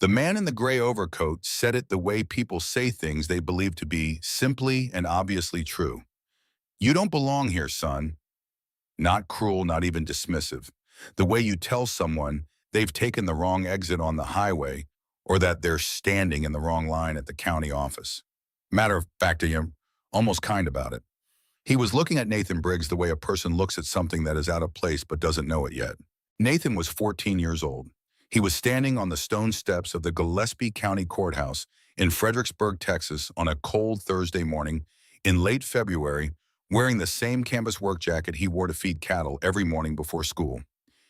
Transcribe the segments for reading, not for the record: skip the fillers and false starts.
The man in the gray overcoat said it the way people say things they believe to be simply and obviously true. "You don't belong here, son." Not cruel, not even dismissive. The way you tell someone they've taken the wrong exit on the highway or that they're standing in the wrong line at the county office. Matter of fact, almost kind about it. He was looking at Nathan Briggs the way a person looks at something that is out of place but doesn't know it yet. Nathan was 14 years old. He was standing on the stone steps of the Gillespie County Courthouse in Fredericksburg, Texas, on a cold Thursday morning in late February, wearing the same canvas work jacket he wore to feed cattle every morning before school.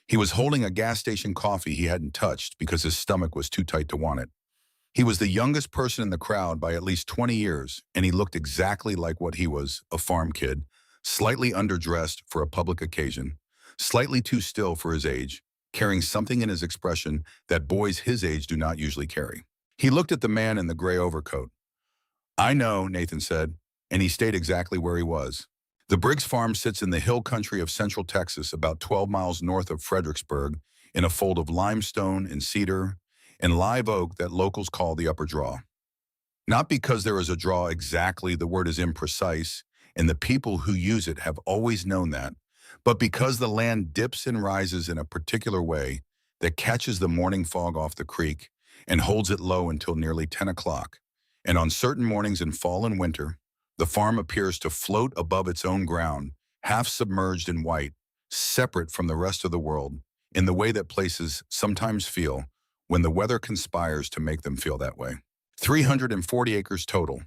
He was holding a gas station coffee he hadn't touched because his stomach was too tight to want it. He was the youngest person in the crowd by at least 20 years, and he looked exactly like what he was, a farm kid, slightly underdressed for a public occasion, slightly too still for his age, carrying something in his expression that boys his age do not usually carry. He looked at the man in the gray overcoat. "I know," Nathan said, and he stayed exactly where he was. The Briggs farm sits in the hill country of central Texas, about 12 miles north of Fredericksburg, in a fold of limestone and cedar and live oak that locals call the Upper Draw. Not because there is a draw exactly, the word is imprecise, and the people who use it have always known that, but because the land dips and rises in a particular way that catches the morning fog off the creek and holds it low until nearly 10 o'clock. And on certain mornings in fall and winter, the farm appears to float above its own ground, half submerged in white, separate from the rest of the world, in the way that places sometimes feel when the weather conspires to make them feel that way. 340 acres total.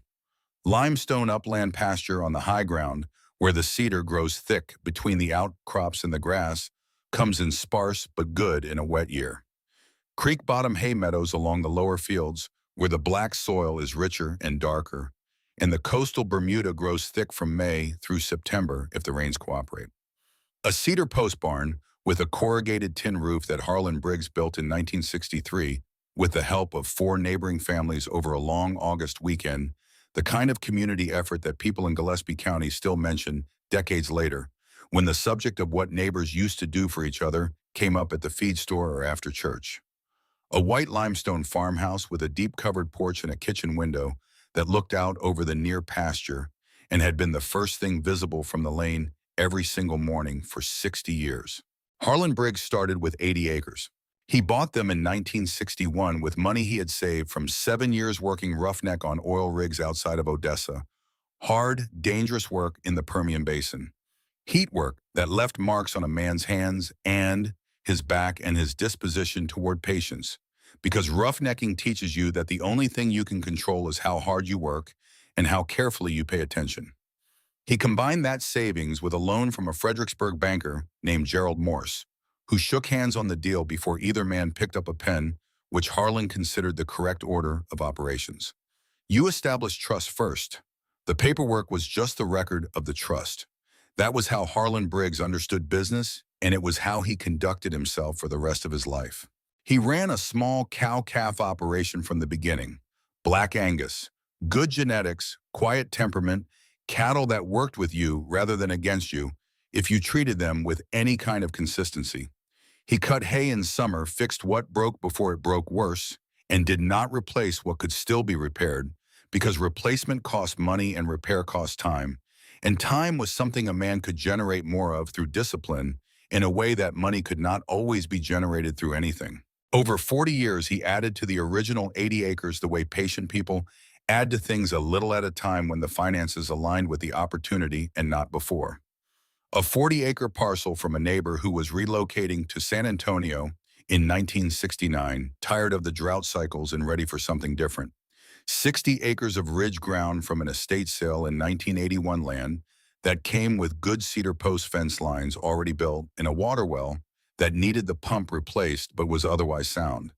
Limestone upland pasture on the high ground, where the cedar grows thick between the outcrops and the grass, comes in sparse but good in a wet year. Creek bottom hay meadows along the lower fields, where the black soil is richer and darker, and the coastal Bermuda grows thick from May through September if the rains cooperate. A cedar post barn with a corrugated tin roof that Harlan Briggs built in 1963 with the help of 4 neighboring families over a long August weekend, the kind of community effort that people in Gillespie County still mention decades later, when the subject of what neighbors used to do for each other came up at the feed store or after church. A white limestone farmhouse with a deep covered porch and a kitchen window that looked out over the near pasture and had been the first thing visible from the lane every single morning for 60 years. Harlan Briggs started with 80 acres. He bought them in 1961 with money he had saved from 7 years working roughneck on oil rigs outside of Odessa. Hard, dangerous work in the Permian Basin. Heat work that left marks on a man's hands and his back and his disposition toward patience. Because roughnecking teaches you that the only thing you can control is how hard you work and how carefully you pay attention. He combined that savings with a loan from a Fredericksburg banker named Gerald Morse, who shook hands on the deal before either man picked up a pen, which Harlan considered the correct order of operations. You establish trust first. The paperwork was just the record of the trust. That was how Harlan Briggs understood business, and it was how he conducted himself for the rest of his life. He ran a small cow-calf operation from the beginning. Black Angus, good genetics, quiet temperament, cattle that worked with you rather than against you if you treated them with any kind of consistency. He cut hay in summer, fixed what broke before it broke worse, and did not replace what could still be repaired, because replacement cost money and repair cost time, and time was something a man could generate more of through discipline in a way that money could not always be generated through anything. Over 40 years, he added to the original 80 acres the way patient people add to things a little at a time when the finances aligned with the opportunity and not before. A 40-acre parcel from a neighbor who was relocating to San Antonio in 1969, tired of the drought cycles and ready for something different. 60 acres of ridge ground from an estate sale in 1981 land that came with good cedar post fence lines already built and a water well that needed the pump replaced but was otherwise sound.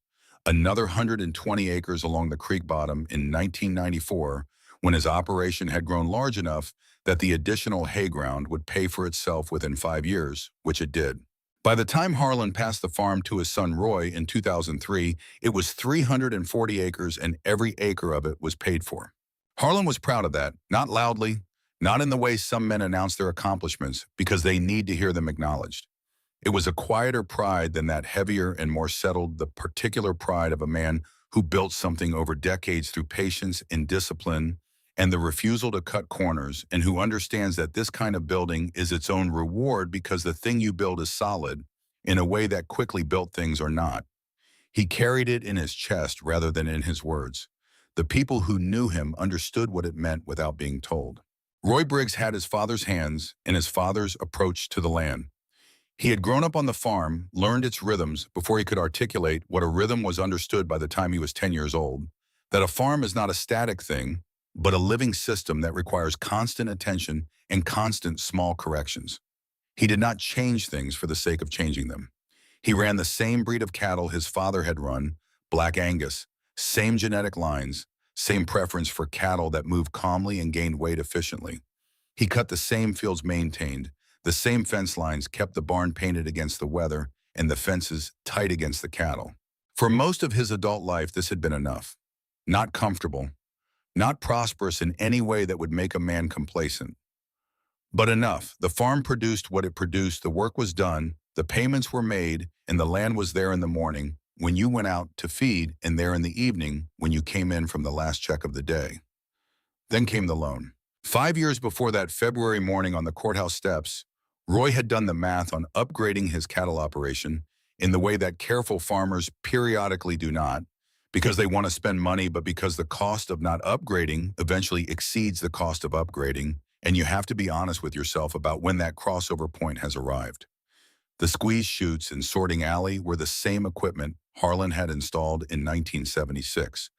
Another 120 acres along the creek bottom in 1994 when his operation had grown large enough that the additional hay ground would pay for itself within 5 years, which it did. By the time Harlan passed the farm to his son Roy in 2003, it was 340 acres and every acre of it was paid for. Harlan was proud of that, not loudly, not in the way some men announce their accomplishments because they need to hear them acknowledged. It was a quieter pride than that, heavier and more settled, the particular pride of a man who built something over decades through patience and discipline and the refusal to cut corners, and who understands that this kind of building is its own reward because the thing you build is solid in a way that quickly built things are not. He carried it in his chest rather than in his words. The people who knew him understood what it meant without being told. Roy Briggs had his father's hands and his father's approach to the land. He had grown up on the farm, learned its rhythms before he could articulate what a rhythm was understood by the time he was 10 years old, that a farm is not a static thing, but a living system that requires constant attention and constant small corrections. He did not change things for the sake of changing them. He ran the same breed of cattle his father had run, Black Angus, same genetic lines, same preference for cattle that moved calmly and gained weight efficiently. He cut the same fields maintained, the same fence lines kept the barn painted against the weather and the fences tight against the cattle. For most of his adult life, this had been enough. Not comfortable, not prosperous in any way that would make a man complacent, but enough. The farm produced what it produced, the work was done, the payments were made, and the land was there in the morning when you went out to feed and there in the evening when you came in from the last check of the day. Then came the loan. 5 years before that February morning on the courthouse steps, Roy had done the math on upgrading his cattle operation in the way that careful farmers periodically do not, because they want to spend money, but because the cost of not upgrading eventually exceeds the cost of upgrading, and you have to be honest with yourself about when that crossover point has arrived. The squeeze chutes and sorting alley were the same equipment Harlan had installed in 1976.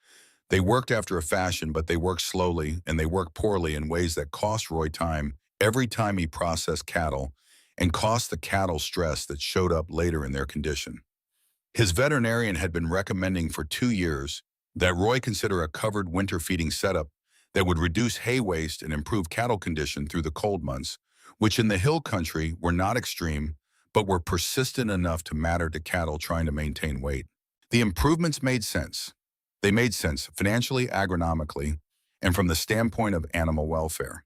They worked after a fashion, but they worked slowly, and they worked poorly in ways that cost Roy time every time he processed cattle, and cost the cattle stress that showed up later in their condition. His veterinarian had been recommending for 2 years that Roy consider a covered winter feeding setup that would reduce hay waste and improve cattle condition through the cold months, which in the hill country were not extreme, but were persistent enough to matter to cattle trying to maintain weight. The improvements made sense. They made sense financially, agronomically, and from the standpoint of animal welfare.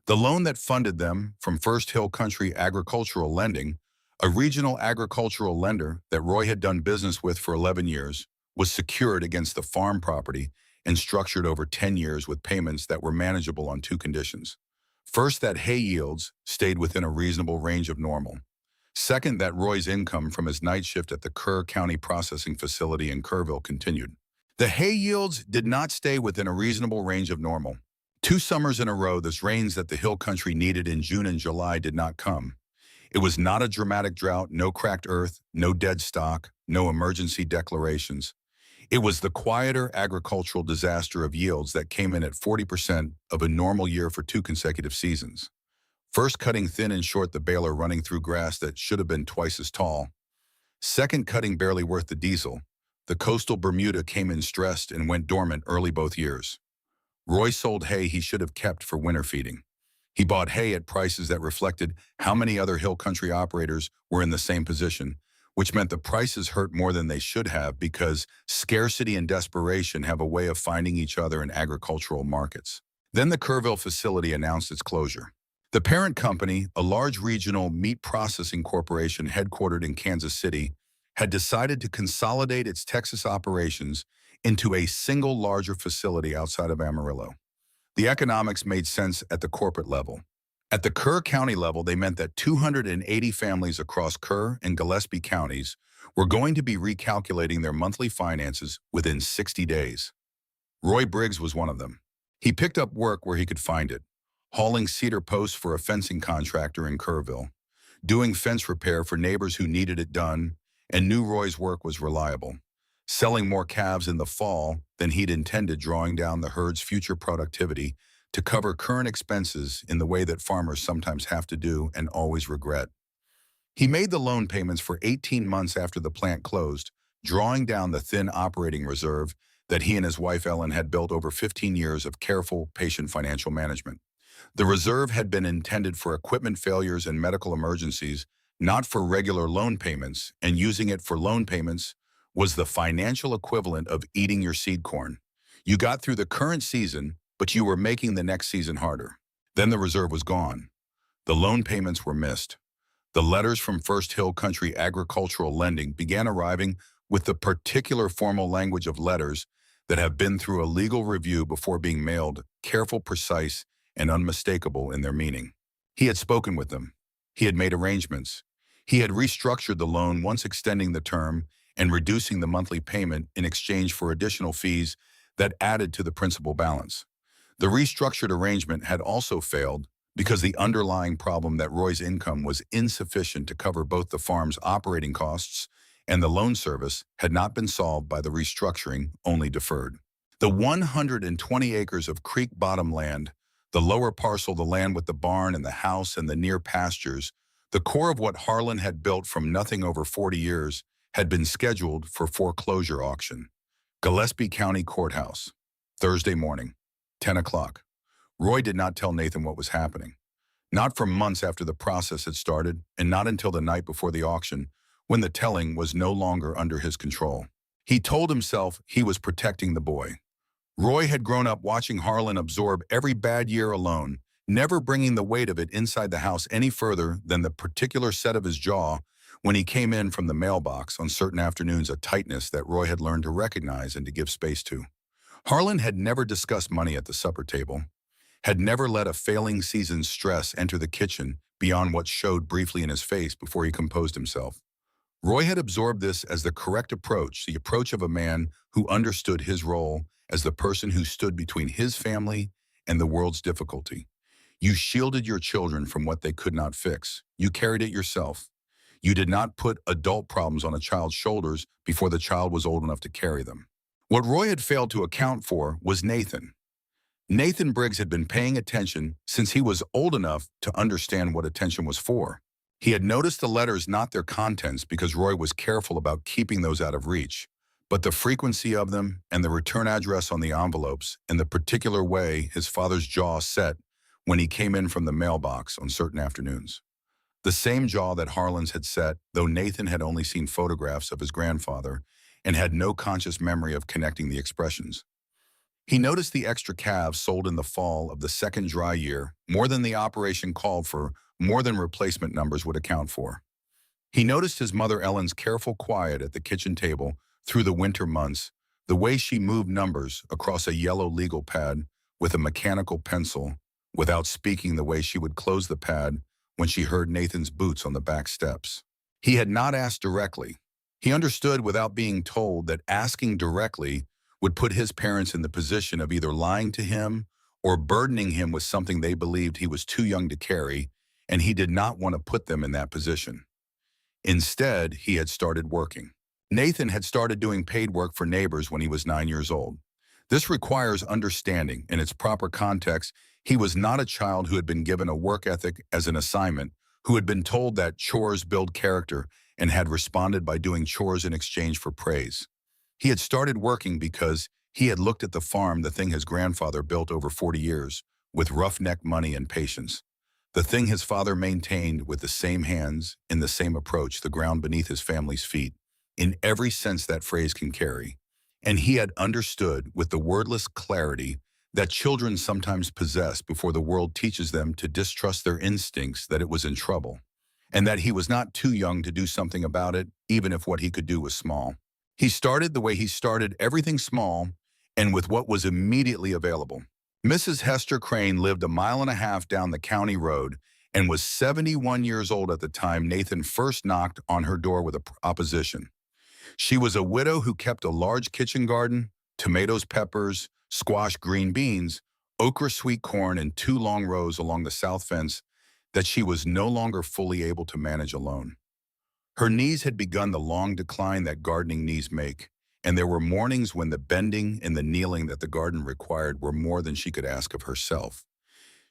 The loan that funded them from First Hill Country Agricultural Lending, a regional agricultural lender that Roy had done business with for 11 years, was secured against the farm property and structured over 10 years with payments that were manageable on 2 conditions. First, that hay yields stayed within a reasonable range of normal. Second, that Roy's income from his night shift at the Kerr County Processing Facility in Kerrville continued. The hay yields did not stay within a reasonable range of normal. 2 summers in a row, this rains that the hill country needed in June and July did not come. It was not a dramatic drought, no cracked earth, no dead stock, no emergency declarations. It was the quieter agricultural disaster of yields that came in at 40% of a normal year for 2 consecutive seasons. First, cutting thin and short the baler running through grass that should have been twice as tall. Second, cutting barely worth the diesel. The coastal Bermuda came in stressed and went dormant early both years. Roy sold hay he should have kept for winter feeding. He bought hay at prices that reflected how many other hill country operators were in the same position, which meant the prices hurt more than they should have because scarcity and desperation have a way of finding each other in agricultural markets. Then the Kerrville facility announced its closure. The parent company, a large regional meat processing corporation headquartered in Kansas City, had decided to consolidate its Texas operations into a single larger facility outside of Amarillo. The economics made sense at the corporate level. At the Kerr County level, they meant that 280 families across Kerr and Gillespie counties were going to be recalculating their monthly finances within 60 days. Roy Briggs was one of them. He picked up work where he could find it, hauling cedar posts for a fencing contractor in Kerrville, doing fence repair for neighbors who needed it done, and knew Roy's work was reliable, selling more calves in the fall than he'd intended, drawing down the herd's future productivity to cover current expenses in the way that farmers sometimes have to do and always regret. He made the loan payments for 18 months after the plant closed, drawing down the thin operating reserve that he and his wife Ellen had built over 15 years of careful, patient financial management. The reserve had been intended for equipment failures and medical emergencies, not for regular loan payments, and using it for loan payments was the financial equivalent of eating your seed corn. You got through the current season, but you were making the next season harder. Then the reserve was gone. The loan payments were missed. The letters from First Hill Country Agricultural Lending began arriving with the particular formal language of letters that have been through a legal review before being mailed, careful, precise, and unmistakable in their meaning. He had spoken with them. He had made arrangements. He had restructured the loan, once extending the term and reducing the monthly payment in exchange for additional fees that added to the principal balance. The restructured arrangement had also failed because the underlying problem that Roy's income was insufficient to cover both the farm's operating costs and the loan service had not been solved by the restructuring, only deferred. The 120 acres of creek bottom land, the lower parcel, the land with the barn and the house and the near pastures, the core of what Harlan had built from nothing over 40 years, had been scheduled for foreclosure auction. Gillespie County Courthouse, Thursday morning, 10 o'clock. Roy did not tell Nathan what was happening. Not for months after the process had started, and not until the night before the auction, when the telling was no longer under his control. He told himself he was protecting the boy. Roy had grown up watching Harlan absorb every bad year alone, never bringing the weight of it inside the house any further than the particular set of his jaw when he came in from the mailbox on certain afternoons, a tightness that Roy had learned to recognize and to give space to. Harlan had never discussed money at the supper table, had never let a failing season's stress enter the kitchen beyond what showed briefly in his face before he composed himself. Roy had absorbed this as the correct approach, the approach of a man who understood his role as the person who stood between his family and the world's difficulty. You shielded your children from what they could not fix. You carried it yourself. You did not put adult problems on a child's shoulders before the child was old enough to carry them. What Roy had failed to account for was Nathan. Nathan Briggs had been paying attention since he was old enough to understand what attention was for. He had noticed the letters, not their contents, because Roy was careful about keeping those out of reach, but the frequency of them and the return address on the envelopes and the particular way his father's jaw set when he came in from the mailbox on certain afternoons. The same jaw that Harlan's had set, though Nathan had only seen photographs of his grandfather and had no conscious memory of connecting the expressions. He noticed the extra calves sold in the fall of the second dry year, more than the operation called for, more than replacement numbers would account for. He noticed his mother Ellen's careful quiet at the kitchen table through the winter months, the way she moved numbers across a yellow legal pad with a mechanical pencil, without speaking, the way she would close the pad when she heard Nathan's boots on the back steps. He had not asked directly. He understood without being told that asking directly would put his parents in the position of either lying to him or burdening him with something they believed he was too young to carry, and he did not want to put them in that position. Instead, he had started working. Nathan had started doing paid work for neighbors when he was 9 years old. This requires understanding. In its proper context, he was not a child who had been given a work ethic as an assignment, who had been told that chores build character and had responded by doing chores in exchange for praise. He had started working because he had looked at the farm, the thing his grandfather built over 40 years, with roughneck money and patience. The thing his father maintained with the same hands, in the same approach, the ground beneath his family's feet, in every sense that phrase can carry. And he had understood with the wordless clarity that children sometimes possess before the world teaches them to distrust their instincts, that it was in trouble, and that he was not too young to do something about it, even if what he could do was small. He started the way he started everything, small and with what was immediately available. Mrs. Hester Crane lived a mile and a half down the county road and was 71 years old at the time Nathan first knocked on her door with a proposition. She was a widow who kept a large kitchen garden, tomatoes, peppers, squash, green beans, okra, sweet corn, and 2 long rows along the south fence that she was no longer fully able to manage alone. Her knees had begun the long decline that gardening knees make, and there were mornings when the bending and the kneeling that the garden required were more than she could ask of herself.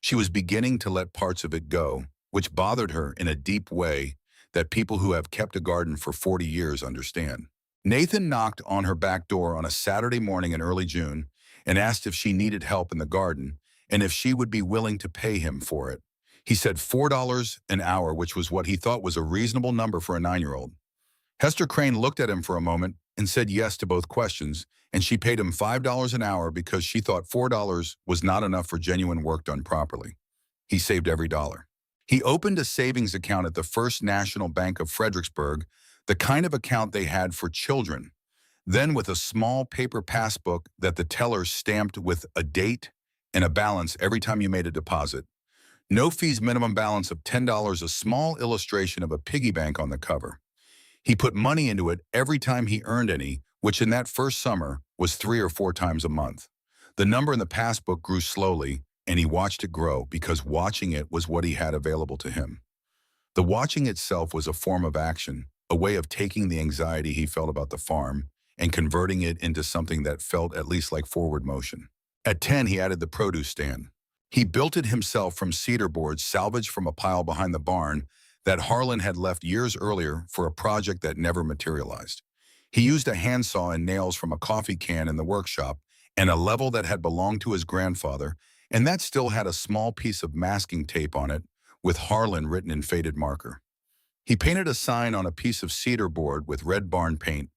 She was beginning to let parts of it go, which bothered her in a deep way that people who have kept a garden for 40 years understand. Nathan knocked on her back door on a Saturday morning in early June and asked if she needed help in the garden and if she would be willing to pay him for it. He said $4 an hour, which was what he thought was a reasonable number for a 9-year-old. Hester Crane looked at him for a moment and said yes to both questions, and she paid him $5 an hour because she thought $4 was not enough for genuine work done properly. He saved every dollar. He opened a savings account at the First National Bank of Fredericksburg, the kind of account they had for children. Then with a small paper passbook that the teller stamped with a date and a balance every time you made a deposit. No fees, minimum balance of $10, a small illustration of a piggy bank on the cover. He put money into it every time he earned any, which in that first summer was 3 or 4 times a month. The number in the passbook grew slowly, and he watched it grow because watching it was what he had available to him. The watching itself was a form of action, a way of taking the anxiety he felt about the farm and converting it into something that felt at least like forward motion. At 10, he added the produce stand. He built it himself from cedar boards salvaged from a pile behind the barn that Harlan had left years earlier for a project that never materialized. He used a handsaw and nails from a coffee can in the workshop and a level that had belonged to his grandfather, and that still had a small piece of masking tape on it with Harlan written in faded marker. He painted a sign on a piece of cedar board with red barn paint,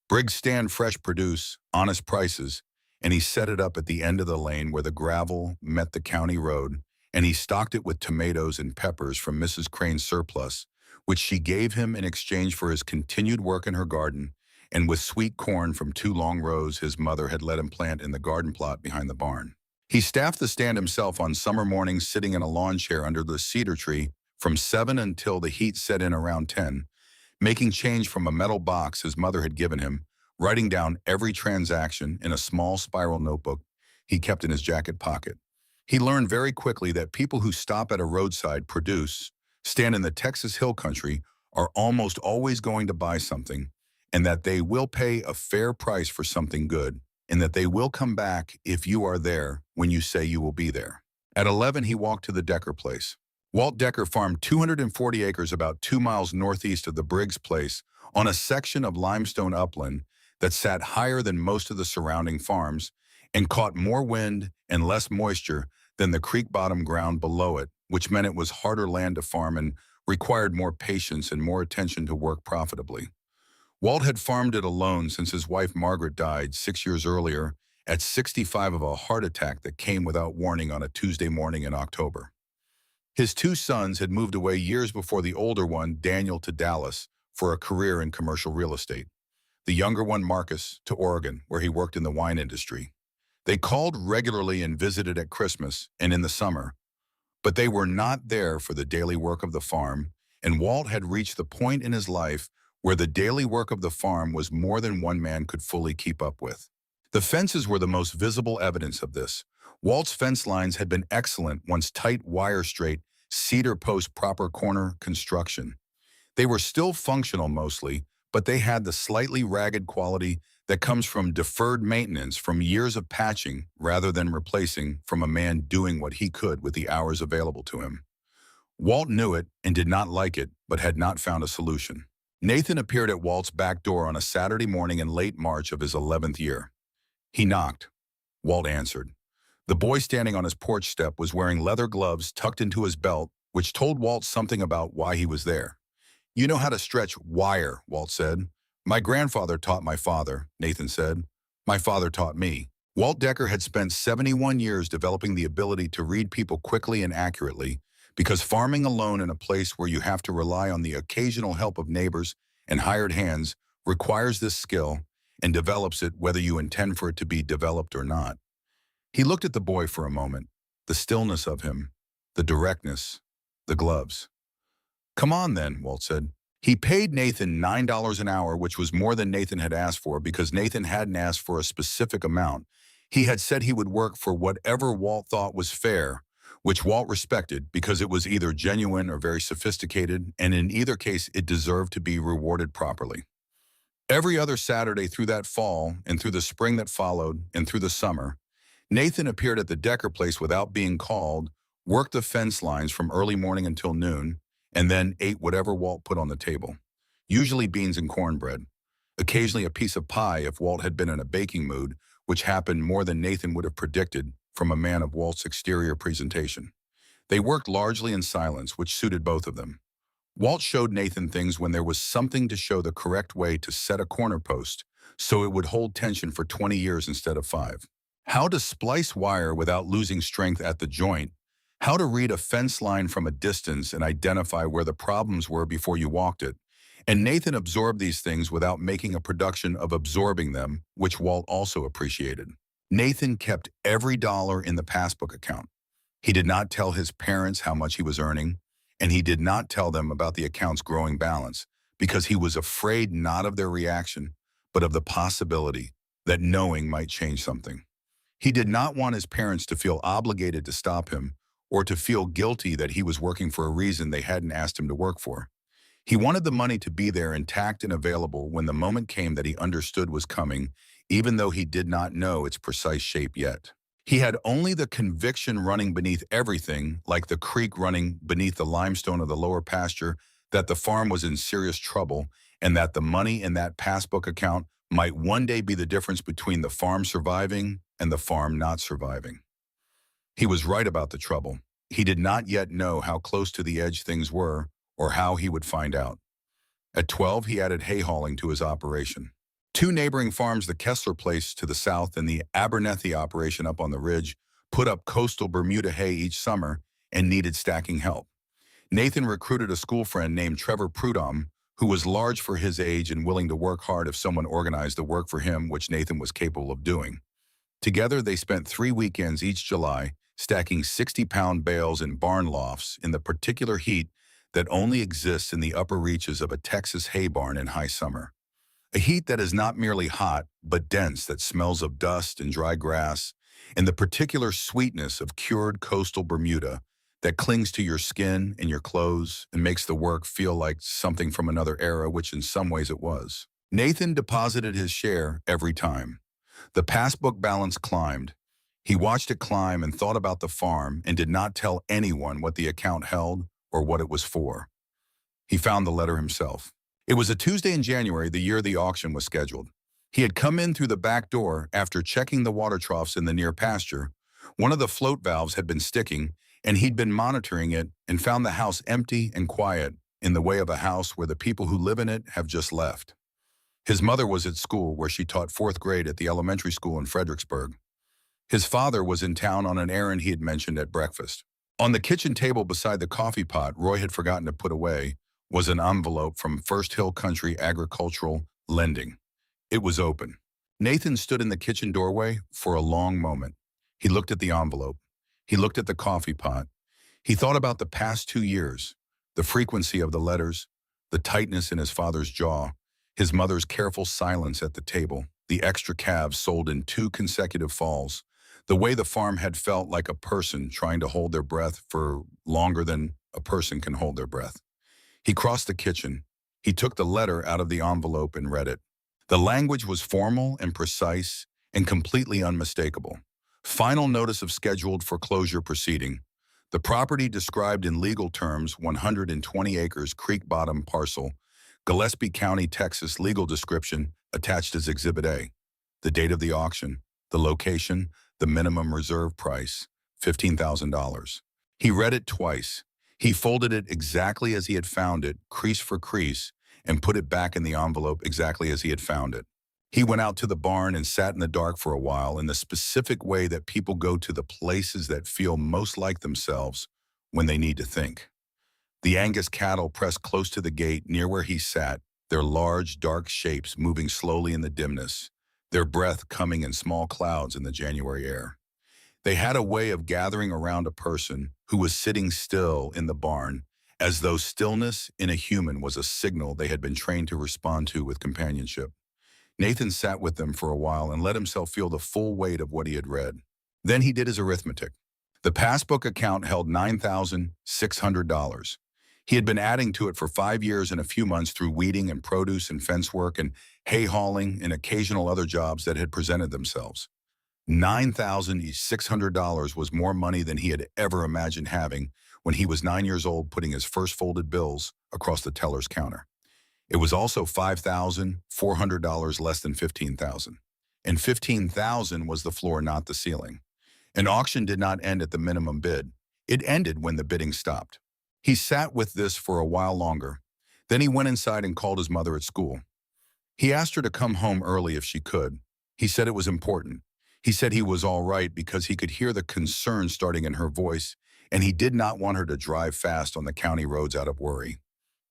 Briggs Stand Fresh Produce, Honest Prices, and he set it up at the end of the lane where the gravel met the county road, and he stocked it with tomatoes and peppers from Mrs. Crane's surplus, which she gave him in exchange for his continued work in her garden, and with sweet corn from 2 long rows his mother had let him plant in the garden plot behind the barn. He staffed the stand himself on summer mornings, sitting in a lawn chair under the cedar tree from 7 until the heat set in around 10, making change from a metal box his mother had given him, writing down every transaction in a small spiral notebook he kept in his jacket pocket. He learned very quickly that people who stop at a roadside produce, stand in the Texas Hill Country, are almost always going to buy something, and that they will pay a fair price for something good, and that they will come back if you are there when you say you will be there. At 11, he walked to the Decker place. Walt Decker farmed 240 acres about 2 miles northeast of the Briggs place on a section of limestone upland that sat higher than most of the surrounding farms and caught more wind and less moisture than the creek bottom ground below it, which meant it was harder land to farm and required more patience and more attention to work profitably. Walt had farmed it alone since his wife Margaret died 6 years earlier at 65 of a heart attack that came without warning on a Tuesday morning in October. His 2 sons had moved away years before the older one, Daniel, to Dallas for a career in commercial real estate. The younger one, Marcus, to Oregon, where he worked in the wine industry. They called regularly and visited at Christmas and in the summer, but they were not there for the daily work of the farm, and Walt had reached the point in his life where the daily work of the farm was more than one man could fully keep up with. The fences were the most visible evidence of this. Walt's fence lines had been excellent once tight wire straight, cedar post proper corner construction. They were still functional mostly, but they had the slightly ragged quality that comes from deferred maintenance from years of patching rather than replacing from a man doing what he could with the hours available to him. Walt knew it and did not like it, but had not found a solution. Nathan appeared at Walt's back door on a Saturday morning in late March of his 11th year. He knocked. Walt answered. The boy standing on his porch step was wearing leather gloves tucked into his belt, which told Walt something about why he was there. "You know how to stretch wire," Walt said. "My grandfather taught my father," Nathan said. "My father taught me." Walt Decker had spent 71 years developing the ability to read people quickly and accurately, because farming alone in a place where you have to rely on the occasional help of neighbors and hired hands requires this skill and develops it whether you intend for it to be developed or not. He looked at the boy for a moment, the stillness of him, the directness, the gloves. "Come on then," Walt said. He paid Nathan $9 an hour, which was more than Nathan had asked for because Nathan hadn't asked for a specific amount. He had said he would work for whatever Walt thought was fair, which Walt respected because it was either genuine or very sophisticated, and in either case it deserved to be rewarded properly. Every other Saturday through that fall and through the spring that followed and through the summer, Nathan appeared at the Decker place without being called, worked the fence lines from early morning until noon, and then ate whatever Walt put on the table, usually beans and cornbread, occasionally a piece of pie if Walt had been in a baking mood, which happened more than Nathan would have predicted from a man of Walt's exterior presentation. They worked largely in silence, which suited both of them. Walt showed Nathan things when there was something to show the correct way to set a corner post so it would hold tension for 20 years instead of 5. How to splice wire without losing strength at the joint, how to read a fence line from a distance and identify where the problems were before you walked it, And Nathan absorbed these things without making a production of absorbing them, which Walt also appreciated. Nathan kept every dollar in the passbook account. He did not tell his parents how much he was earning, and he did not tell them about the account's growing balance because he was afraid not of their reaction, but of the possibility that knowing might change something. He did not want his parents to feel obligated to stop him or to feel guilty that he was working for a reason they hadn't asked him to work for. He wanted the money to be there intact and available when the moment came that he understood was coming, even though he did not know its precise shape yet. He had only the conviction running beneath everything, like the creek running beneath the limestone of the lower pasture, that the farm was in serious trouble and that the money in that passbook account might one day be the difference between the farm surviving and the farm not surviving. He was right about the trouble. He did not yet know how close to the edge things were or how he would find out. At 12, he added hay hauling to his operation. Two neighboring farms, the Kessler place to the south and the Abernethy operation up on the ridge, put up coastal Bermuda hay each summer and needed stacking help. Nathan recruited a school friend named Trevor Prudhomme, who was large for his age and willing to work hard if someone organized the work for him, which Nathan was capable of doing. Together, they spent 3 weekends each July, stacking 60-pound bales in barn lofts in the particular heat that only exists in the upper reaches of a Texas hay barn in high summer. A heat that is not merely hot, but dense, that smells of dust and dry grass, and the particular sweetness of cured coastal Bermuda that clings to your skin and your clothes and makes the work feel like something from another era, which in some ways it was. Nathan deposited his share every time. The passbook balance climbed. He watched it climb and thought about the farm and did not tell anyone what the account held or what it was for. He found the letter himself. It was a Tuesday in January, the year the auction was scheduled. He had come in through the back door after checking the water troughs in the near pasture. One of the float valves had been sticking, and he'd been monitoring it and found the house empty and quiet, in the way of a house where the people who live in it have just left. His mother was at school, where she taught 4th grade at the elementary school in Fredericksburg. His father was in town on an errand he had mentioned at breakfast. On the kitchen table beside the coffee pot Roy had forgotten to put away was an envelope from First Hill Country Agricultural Lending. It was open. Nathan stood in the kitchen doorway for a long moment. He looked at the envelope. He looked at the coffee pot. He thought about the past 2 years, the frequency of the letters, the tightness in his father's jaw, his mother's careful silence at the table, the extra calves sold in 2 consecutive falls, the way the farm had felt like a person trying to hold their breath for longer than a person can hold their breath. He crossed the kitchen. He took the letter out of the envelope and read it. The language was formal and precise and completely unmistakable. Final notice of scheduled foreclosure proceeding. The property described in legal terms, 120 acres, creek bottom parcel, Gillespie County, Texas. Legal description attached as Exhibit A. The date of the auction, the location, the minimum reserve price, $15,000. He read it twice. He folded it exactly as he had found it, crease for crease, and put it back in the envelope exactly as he had found it. He went out to the barn and sat in the dark for a while in the specific way that people go to the places that feel most like themselves when they need to think. The Angus cattle pressed close to the gate near where he sat, their large, dark shapes moving slowly in the dimness, their breath coming in small clouds in the January air. They had a way of gathering around a person who was sitting still in the barn, as though stillness in a human was a signal they had been trained to respond to with companionship. Nathan sat with them for a while and let himself feel the full weight of what he had read. Then he did his arithmetic. The passbook account held $9,600. He had been adding to it for 5 years and a few months through weeding and produce and fence work and hay hauling and occasional other jobs that had presented themselves. $9,600 was more money than he had ever imagined having when he was 9 years old, putting his first folded bills across the teller's counter. It was also $5,400 less than $15,000. And $15,000 was the floor, not the ceiling. An auction did not end at the minimum bid. It ended when the bidding stopped. He sat with this for a while longer. Then he went inside and called his mother at school. He asked her to come home early if she could. He said it was important. He said he was all right because he could hear the concern starting in her voice, and he did not want her to drive fast on the county roads out of worry.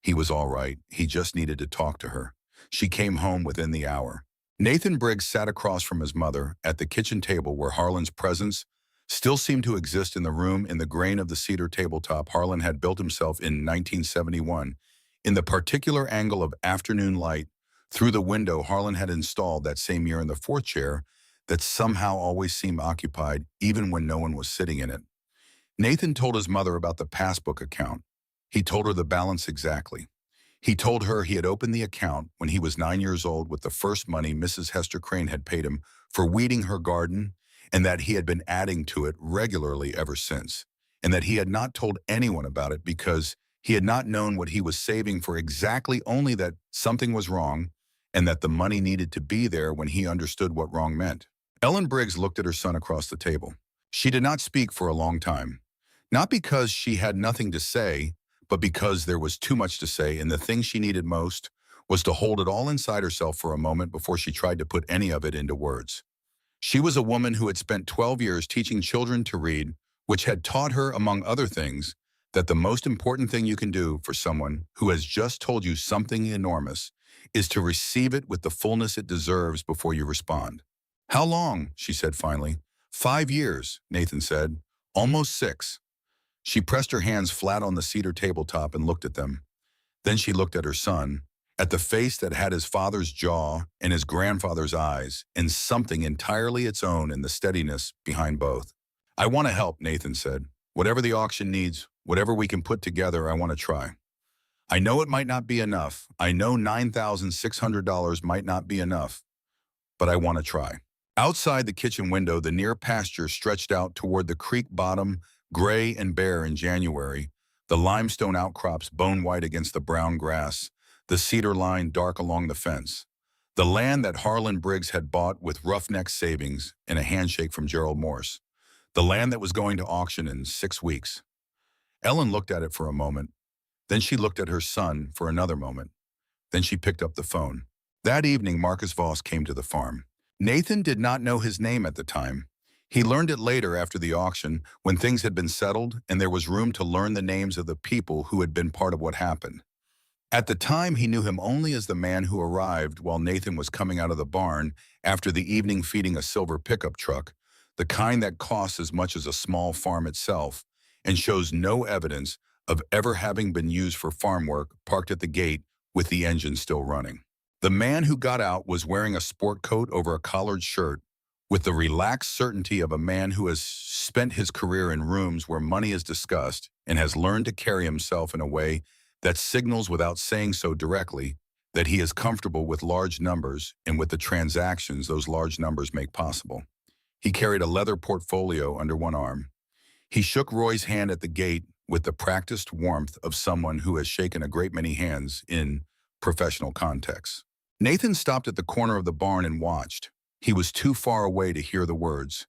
He was all right. He just needed to talk to her. She came home within the hour. Nathan Briggs sat across from his mother at the kitchen table where Harlan's presence still seemed to exist in the room in the grain of the cedar tabletop Harlan had built himself in 1971. In the particular angle of afternoon light through the window Harlan had installed that same year in the fourth chair that somehow always seemed occupied even when no one was sitting in it. Nathan told his mother about the passbook account. He told her the balance exactly. He told her he had opened the account when he was 9 years old with the first money Mrs. Hester Crane had paid him for weeding her garden, and that he had been adding to it regularly ever since, and that he had not told anyone about it because he had not known what he was saving for exactly, only that something was wrong and that the money needed to be there when he understood what wrong meant. Ellen Briggs looked at her son across the table. She did not speak for a long time, not because she had nothing to say, but because there was too much to say, and the thing she needed most was to hold it all inside herself for a moment before she tried to put any of it into words. She was a woman who had spent 12 years teaching children to read, which had taught her, among other things, that the most important thing you can do for someone who has just told you something enormous is to receive it with the fullness it deserves before you respond. "How long?" she said finally. "5 years," Nathan said. "Almost 6. She pressed her hands flat on the cedar tabletop and looked at them. Then she looked at her son, at the face that had his father's jaw and his grandfather's eyes, and something entirely its own in the steadiness behind both. "I want to help," Nathan said. "Whatever the auction needs, whatever we can put together, I want to try. I know it might not be enough. I know $9,600 might not be enough, but I want to try." Outside the kitchen window, the near pasture stretched out toward the creek bottom, gray and bare in January, the limestone outcrops bone white against the brown grass, the cedar line dark along the fence. The land that Harlan Briggs had bought with roughneck savings and a handshake from Gerald Morse. The land that was going to auction in 6 weeks. Ellen looked at it for a moment. Then she looked at her son for another moment. Then she picked up the phone. That evening, Marcus Voss came to the farm. Nathan did not know his name at the time. He learned it later after the auction, when things had been settled and there was room to learn the names of the people who had been part of what happened. At the time, he knew him only as the man who arrived while Nathan was coming out of the barn after the evening feeding a silver pickup truck, the kind that costs as much as a small farm itself, and shows no evidence of ever having been used for farm work, parked at the gate with the engine still running. The man who got out was wearing a sport coat over a collared shirt, with the relaxed certainty of a man who has spent his career in rooms where money is discussed and has learned to carry himself in a way that signals without saying so directly that he is comfortable with large numbers and with the transactions those large numbers make possible. He carried a leather portfolio under one arm. He shook Roy's hand at the gate with the practiced warmth of someone who has shaken a great many hands in professional contexts. Nathan stopped at the corner of the barn and watched. He was too far away to hear the words.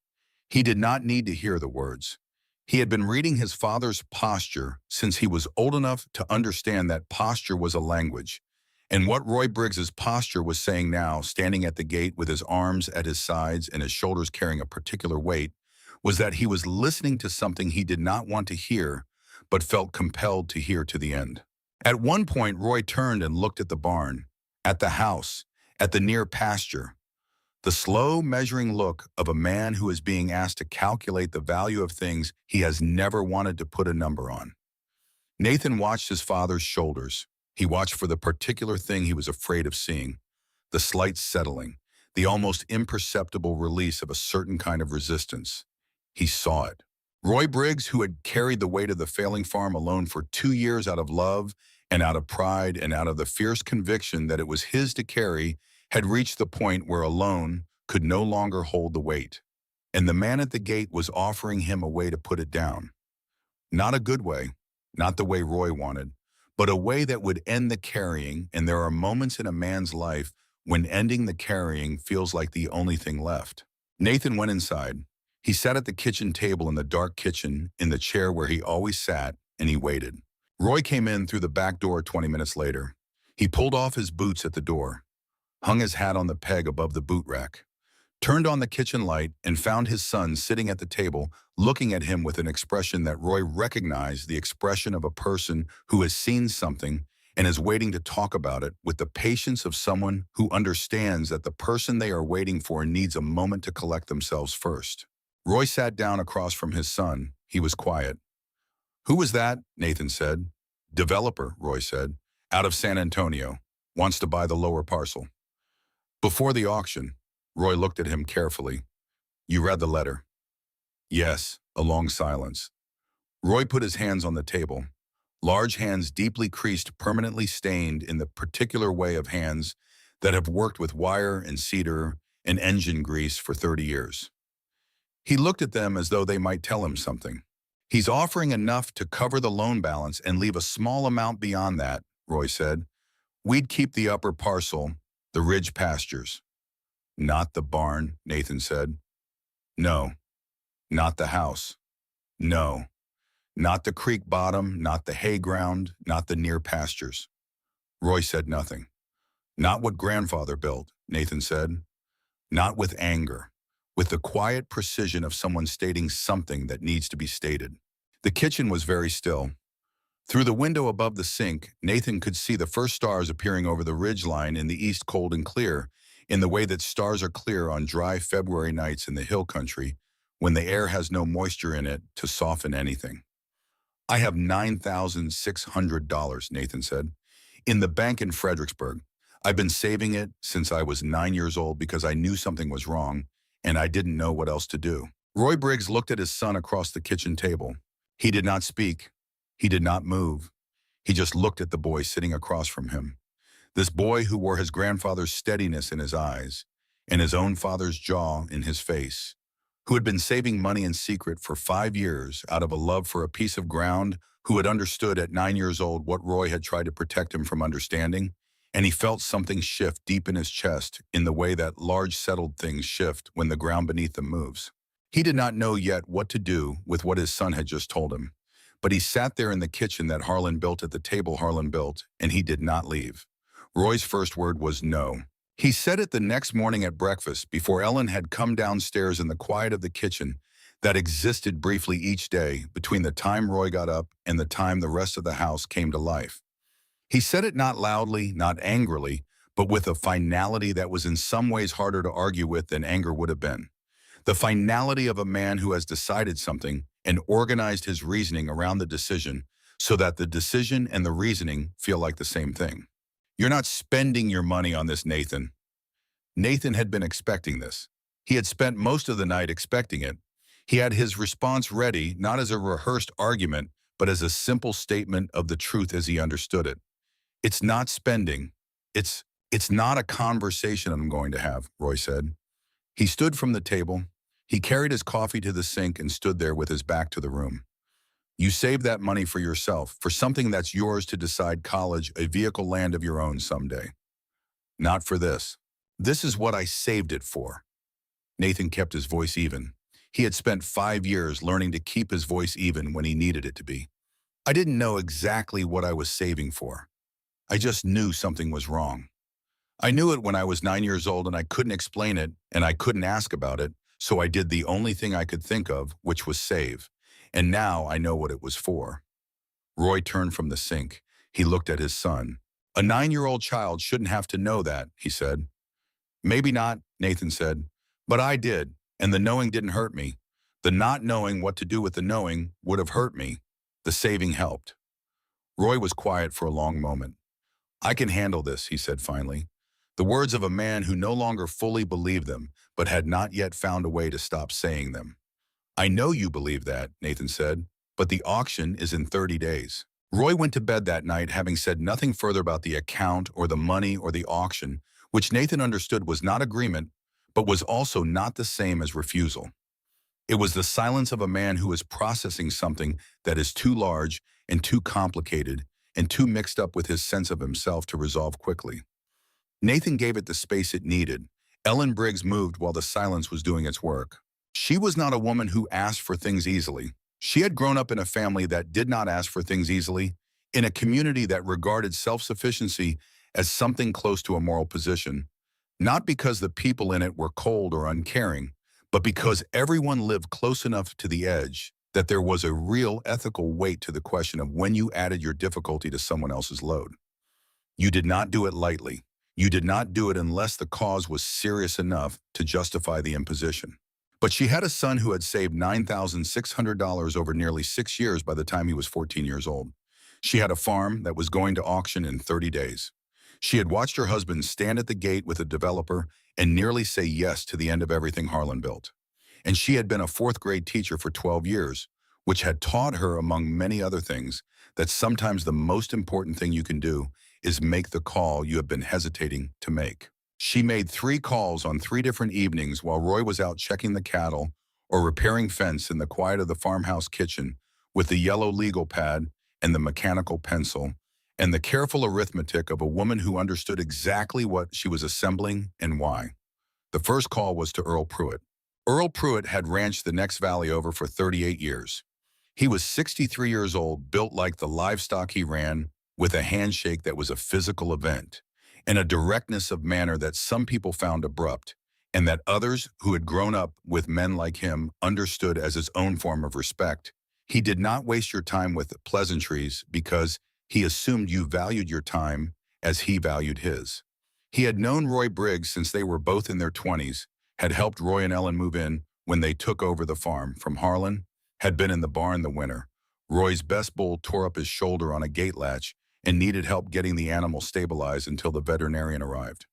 He did not need to hear the words. He had been reading his father's posture since he was old enough to understand that posture was a language. And what Roy Briggs's posture was saying now, standing at the gate with his arms at his sides and his shoulders carrying a particular weight, was that he was listening to something he did not want to hear, but felt compelled to hear to the end. At one point, Roy turned and looked at the barn, at the house, at the near pasture. The slow, measuring look of a man who is being asked to calculate the value of things he has never wanted to put a number on. Nathan watched his father's shoulders. He watched for the particular thing he was afraid of seeing, the slight settling, the almost imperceptible release of a certain kind of resistance. He saw it. Roy Briggs, who had carried the weight of the failing farm alone for 2 years out of love and out of pride and out of the fierce conviction that it was his to carry, had reached the point where alone could no longer hold the weight. And the man at the gate was offering him a way to put it down. Not a good way, not the way Roy wanted, but a way that would end the carrying, and there are moments in a man's life when ending the carrying feels like the only thing left. Nathan went inside. He sat at the kitchen table in the dark kitchen, in the chair where he always sat, and he waited. Roy came in through the back door 20 minutes later. He pulled off his boots at the door, hung his hat on the peg above the boot rack, turned on the kitchen light, and found his son sitting at the table, looking at him with an expression that Roy recognized, the expression of a person who has seen something and is waiting to talk about it with the patience of someone who understands that the person they are waiting for needs a moment to collect themselves first. Roy sat down across from his son. He was quiet. "Who was that?" Nathan said. "Developer," Roy said. "Out of San Antonio. Wants to buy the lower parcel." Before the auction, Roy looked at him carefully. "You read the letter?" "Yes," a long silence. Roy put his hands on the table. Large hands deeply creased, permanently stained in the particular way of hands that have worked with wire and cedar and engine grease for 30 years. He looked at them as though they might tell him something. "He's offering enough to cover the loan balance and leave a small amount beyond that," Roy said. "We'd keep the upper parcel, the ridge pastures." "Not the barn," Nathan said. "No." "Not the house." "No." "Not the creek bottom, not the hay ground, not the near pastures." Roy said nothing. "Not what grandfather built," Nathan said. Not with anger, with the quiet precision of someone stating something that needs to be stated. The kitchen was very still. Through the window above the sink, Nathan could see the first stars appearing over the ridge line in the east, cold and clear, in the way that stars are clear on dry February nights in the hill country when the air has no moisture in it to soften anything. "I have $9,600, Nathan said, "in the bank in Fredericksburg. I've been saving it since I was 9 years old because I knew something was wrong, and I didn't know what else to do." Roy Briggs looked at his son across the kitchen table. He did not speak. He did not move. He just looked at the boy sitting across from him. This boy who wore his grandfather's steadiness in his eyes and his own father's jaw in his face, who had been saving money in secret for 5 years out of a love for a piece of ground, who had understood at 9 years old what Roy had tried to protect him from understanding, and he felt something shift deep in his chest in the way that large settled things shift when the ground beneath them moves. He did not know yet what to do with what his son had just told him, but he sat there in the kitchen that Harlan built at the table Harlan built, and he did not leave. Roy's first word was no. He said it the next morning at breakfast before Ellen had come downstairs in the quiet of the kitchen that existed briefly each day between the time Roy got up and the time the rest of the house came to life. He said it not loudly, not angrily, but with a finality that was in some ways harder to argue with than anger would have been. The finality of a man who has decided something and organized his reasoning around the decision so that the decision and the reasoning feel like the same thing. "You're not spending your money on this, Nathan." Nathan had been expecting this. He had spent most of the night expecting it. He had his response ready, not as a rehearsed argument, but as a simple statement of the truth as he understood it. "It's not spending. It's not a conversation I'm going to have," Roy said. He stood from the table. He carried his coffee to the sink and stood there with his back to the room. "You save that money for yourself, for something that's yours to decide, college, a vehicle, land of your own someday. Not for this. This is what I saved it for." Nathan kept his voice even. He had spent 5 years learning to keep his voice even when he needed it to be. "I didn't know exactly what I was saving for. I just knew something was wrong. I knew it when I was 9 years old and I couldn't explain it and I couldn't ask about it, so I did the only thing I could think of, which was save. And now I know what it was for." Roy turned from the sink. He looked at his son. "A 9-year-old child shouldn't have to know that," he said. "Maybe not," Nathan said, "but I did, and the knowing didn't hurt me. The not knowing what to do with the knowing would have hurt me. The saving helped." Roy was quiet for a long moment. "I can handle this," he said finally. The words of a man who no longer fully believed them, but had not yet found a way to stop saying them. "I know you believe that," Nathan said, "but the auction is in 30 days. Roy went to bed that night having said nothing further about the account or the money or the auction, which Nathan understood was not agreement, but was also not the same as refusal. It was the silence of a man who is processing something that is too large and too complicated and too mixed up with his sense of himself to resolve quickly. Nathan gave it the space it needed. Ellen Briggs moved while the silence was doing its work. She was not a woman who asked for things easily. She had grown up in a family that did not ask for things easily, in a community that regarded self-sufficiency as something close to a moral position, not because the people in it were cold or uncaring, but because everyone lived close enough to the edge that there was a real ethical weight to the question of when you added your difficulty to someone else's load. You did not do it lightly. You did not do it unless the cause was serious enough to justify the imposition. But she had a son who had saved $9,600 over nearly 6 years by the time he was 14 years old. She had a farm that was going to auction in 30 days. She had watched her husband stand at the gate with a developer and nearly say yes to the end of everything Harlan built. And she had been a fourth-grade teacher for 12 years, which had taught her, among many other things, that sometimes the most important thing you can do is make the call you have been hesitating to make. She made 3 calls on 3 different evenings while Roy was out checking the cattle or repairing fence in the quiet of the farmhouse kitchen with the yellow legal pad and the mechanical pencil and the careful arithmetic of a woman who understood exactly what she was assembling and why. The first call was to Earl Pruitt. Earl Pruitt had ranched the next valley over for 38 years. He was 63 years old, built like the livestock he ran, with a handshake that was a physical event, and a directness of manner that some people found abrupt, and that others who had grown up with men like him understood as his own form of respect. He did not waste your time with pleasantries because he assumed you valued your time as he valued his. He had known Roy Briggs since they were both in their 20s, had helped Roy and Ellen move in when they took over the farm from Harlan, had been in the barn the winter. Roy's best bull tore up his shoulder on a gate latch and needed help getting the animal stabilized until the veterinarian arrived.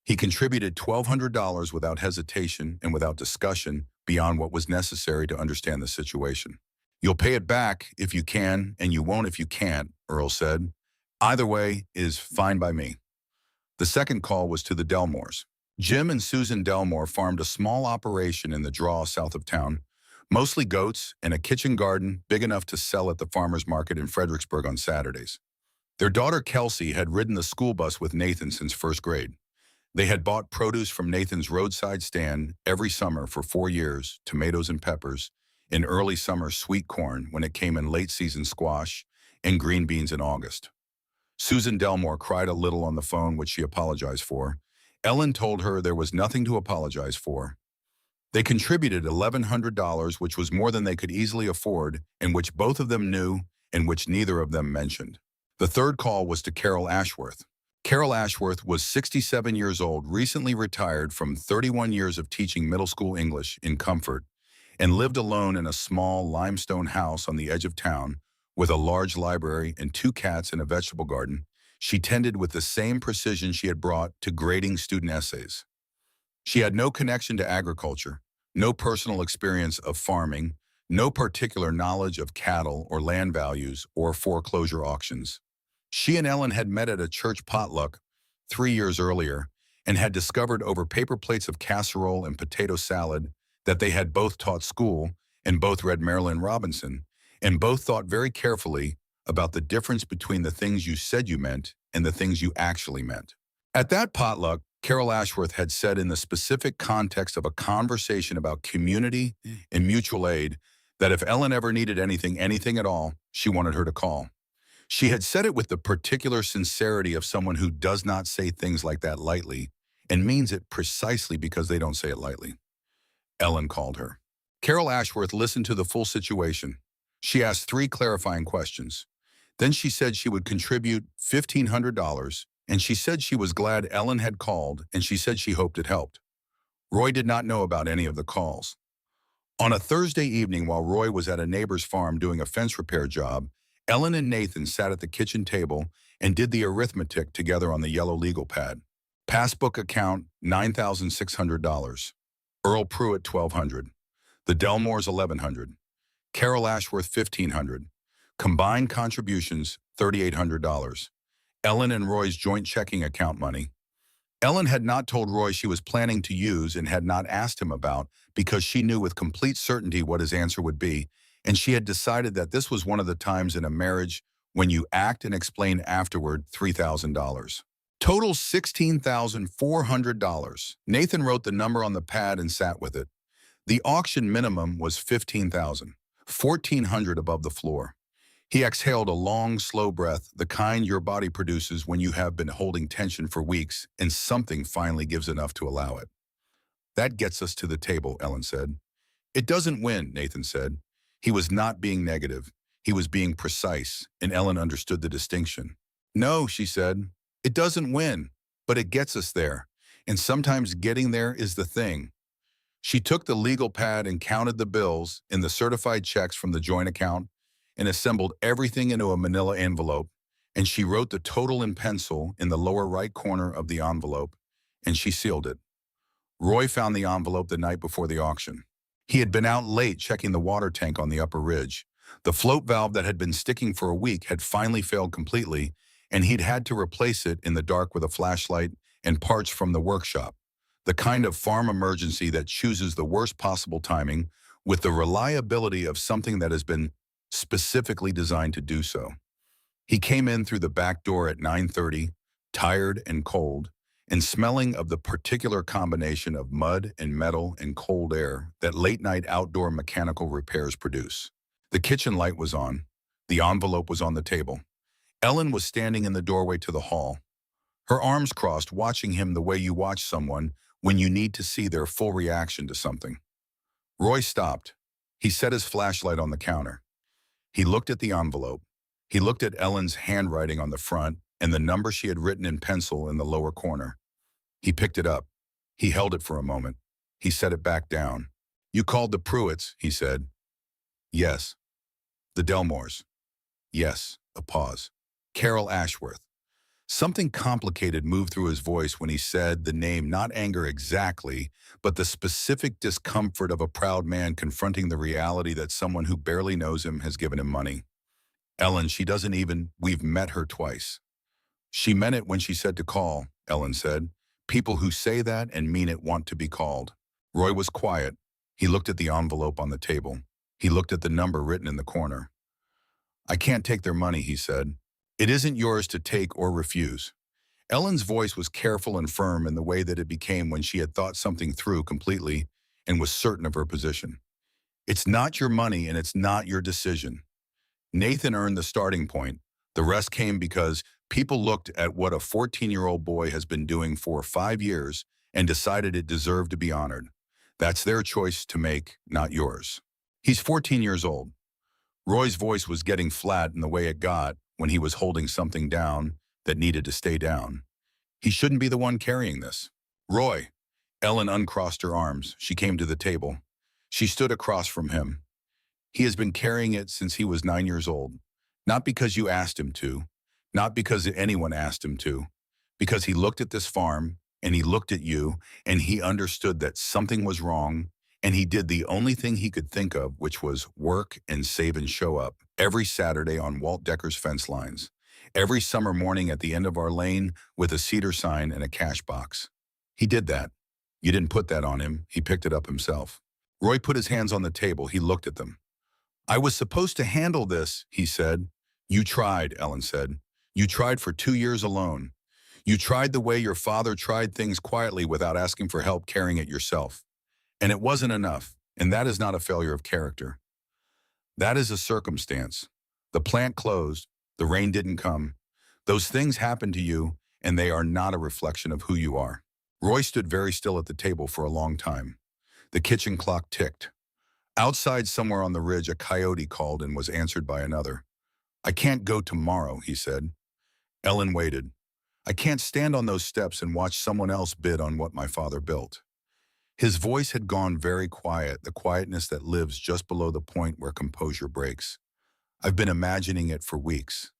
He contributed $1,200 without hesitation and without discussion beyond what was necessary to understand the situation. You'll pay it back if you can, and you won't if you can't, Earl said. Either way is fine by me. The second call was to the Delmores. Jim and Susan Delmore farmed a small operation in the draw south of town, mostly goats and a kitchen garden big enough to sell at the farmer's market in Fredericksburg on Saturdays. Their daughter Kelsey had ridden the school bus with Nathan since first grade. They had bought produce from Nathan's roadside stand every summer for 4 years, tomatoes and peppers, in early summer sweet corn when it came in late season squash, and green beans in August. Susan Delmore cried a little on the phone, which she apologized for. Ellen told her there was nothing to apologize for. They contributed $1,100, which was more than they could easily afford, and which both of them knew and which neither of them mentioned. The third call was to Carol Ashworth. Carol Ashworth was 67 years old, recently retired from 31 years of teaching middle school English in Comfort, and lived alone in a small limestone house on the edge of town with a large library and 2 cats and a vegetable garden. She tended with the same precision she had brought to grading student essays. She had no connection to agriculture, no personal experience of farming, no particular knowledge of cattle or land values or foreclosure auctions. She and Ellen had met at a church potluck 3 years earlier and had discovered over paper plates of casserole and potato salad that they had both taught school and both read Marilyn Robinson and both thought very carefully about the difference between the things you said you meant and the things you actually meant. At that potluck, Carol Ashworth had said in the specific context of a conversation about community and mutual aid that if Ellen ever needed anything at all, she wanted her to call. She had said it with the particular sincerity of someone who does not say things like that lightly and means it precisely because they don't say it lightly. Ellen called her. Carol Ashworth listened to the full situation. She asked 3 clarifying questions. Then she said she would contribute $1,500, and she said she was glad Ellen had called, and she said she hoped it helped. Roy did not know about any of the calls. On a Thursday evening while Roy was at a neighbor's farm doing a fence repair job, Ellen and Nathan sat at the kitchen table and did the arithmetic together on the yellow legal pad. Passbook account, $9,600. Earl Pruitt, $1,200. The Delmores, $1,100. Carol Ashworth, $1,500. Combined contributions, $3,800. Ellen and Roy's joint checking account money. Ellen had not told Roy she was planning to use and had not asked him about because she knew with complete certainty what his answer would be, and she had decided that this was one of the times in a marriage when you act and explain afterward. $3,000. Total $16,400. Nathan wrote the number on the pad and sat with it. The auction minimum was $15,000, $1,400 above the floor. He exhaled a long, slow breath, the kind your body produces when you have been holding tension for weeks and something finally gives enough to allow it. That gets us to the table, Ellen said. It doesn't win, Nathan said. He was not being negative. He was being precise, and Ellen understood the distinction. No, she said. It doesn't win, but it gets us there. And sometimes getting there is the thing. She took the legal pad and counted the bills in the certified checks from the joint account and assembled everything into a manila envelope, and she wrote the total in pencil in the lower right corner of the envelope, and she sealed it. Roy found the envelope the night before the auction. He had been out late checking the water tank on the upper ridge. The float valve that had been sticking for a week had finally failed completely, and he'd had to replace it in the dark with a flashlight and parts from the workshop. The kind of farm emergency that chooses the worst possible timing with the reliability of something that has been specifically designed to do so. He came in through the back door at 9:30, tired and cold, and smelling of the particular combination of mud and metal and cold air that late-night outdoor mechanical repairs produce. The kitchen light was on. The envelope was on the table. Ellen was standing in the doorway to the hall, her arms crossed, watching him the way you watch someone when you need to see their full reaction to something. Roy stopped. He set his flashlight on the counter. He looked at the envelope. He looked at Ellen's handwriting on the front and the number she had written in pencil in the lower corner. He picked it up. He held it for a moment. He set it back down. "You called the Pruitts," he said. "Yes." "The Delmores." "Yes." A pause. "Carol Ashworth." Something complicated moved through his voice when he said the name, not anger exactly, but the specific discomfort of a proud man confronting the reality that someone who barely knows him has given him money. "Ellen, she doesn't even, we've met her twice." "She meant it when she said to call," Ellen said. "People who say that and mean it want to be called." Roy was quiet. He looked at the envelope on the table. He looked at the number written in the corner. "I can't take their money," he said. "It isn't yours to take or refuse." Ellen's voice was careful and firm in the way that it became when she had thought something through completely and was certain of her position. "It's not your money and it's not your decision. Nathan earned the starting point. The rest came because people looked at what a 14-year-old boy has been doing for 5 years and decided it deserved to be honored. That's their choice to make, not yours." "He's 14 years old." Roy's voice was getting flat in the way it got when he was holding something down that needed to stay down. "He shouldn't be the one carrying this." "Roy." Ellen uncrossed her arms. She came to the table. She stood across from him. "He has been carrying it since he was 9 years old. Not because you asked him to, not because anyone asked him to, because he looked at this farm and he looked at you and he understood that something was wrong, and he did the only thing he could think of, which was work and save and show up every Saturday on Walt Decker's fence lines, every summer morning at the end of our lane with a cedar sign and a cash box. He did that. You didn't put that on him. He picked it up himself." Roy put his hands on the table. He looked at them. "I was supposed to handle this," he said. "You tried," Ellen said. "You tried for 2 years alone. You tried the way your father tried things quietly without asking for help carrying it yourself. And it wasn't enough, and that is not a failure of character. That is a circumstance. The plant closed, the rain didn't come. Those things happened to you, and they are not a reflection of who you are." Roy stood very still at the table for a long time. The kitchen clock ticked. Outside somewhere on the ridge, a coyote called and was answered by another. "I can't go tomorrow," he said. Ellen waited. "I can't stand on those steps and watch someone else bid on what my father built." His voice had gone very quiet, the quietness that lives just below the point where composure breaks. "I've been imagining it for weeks.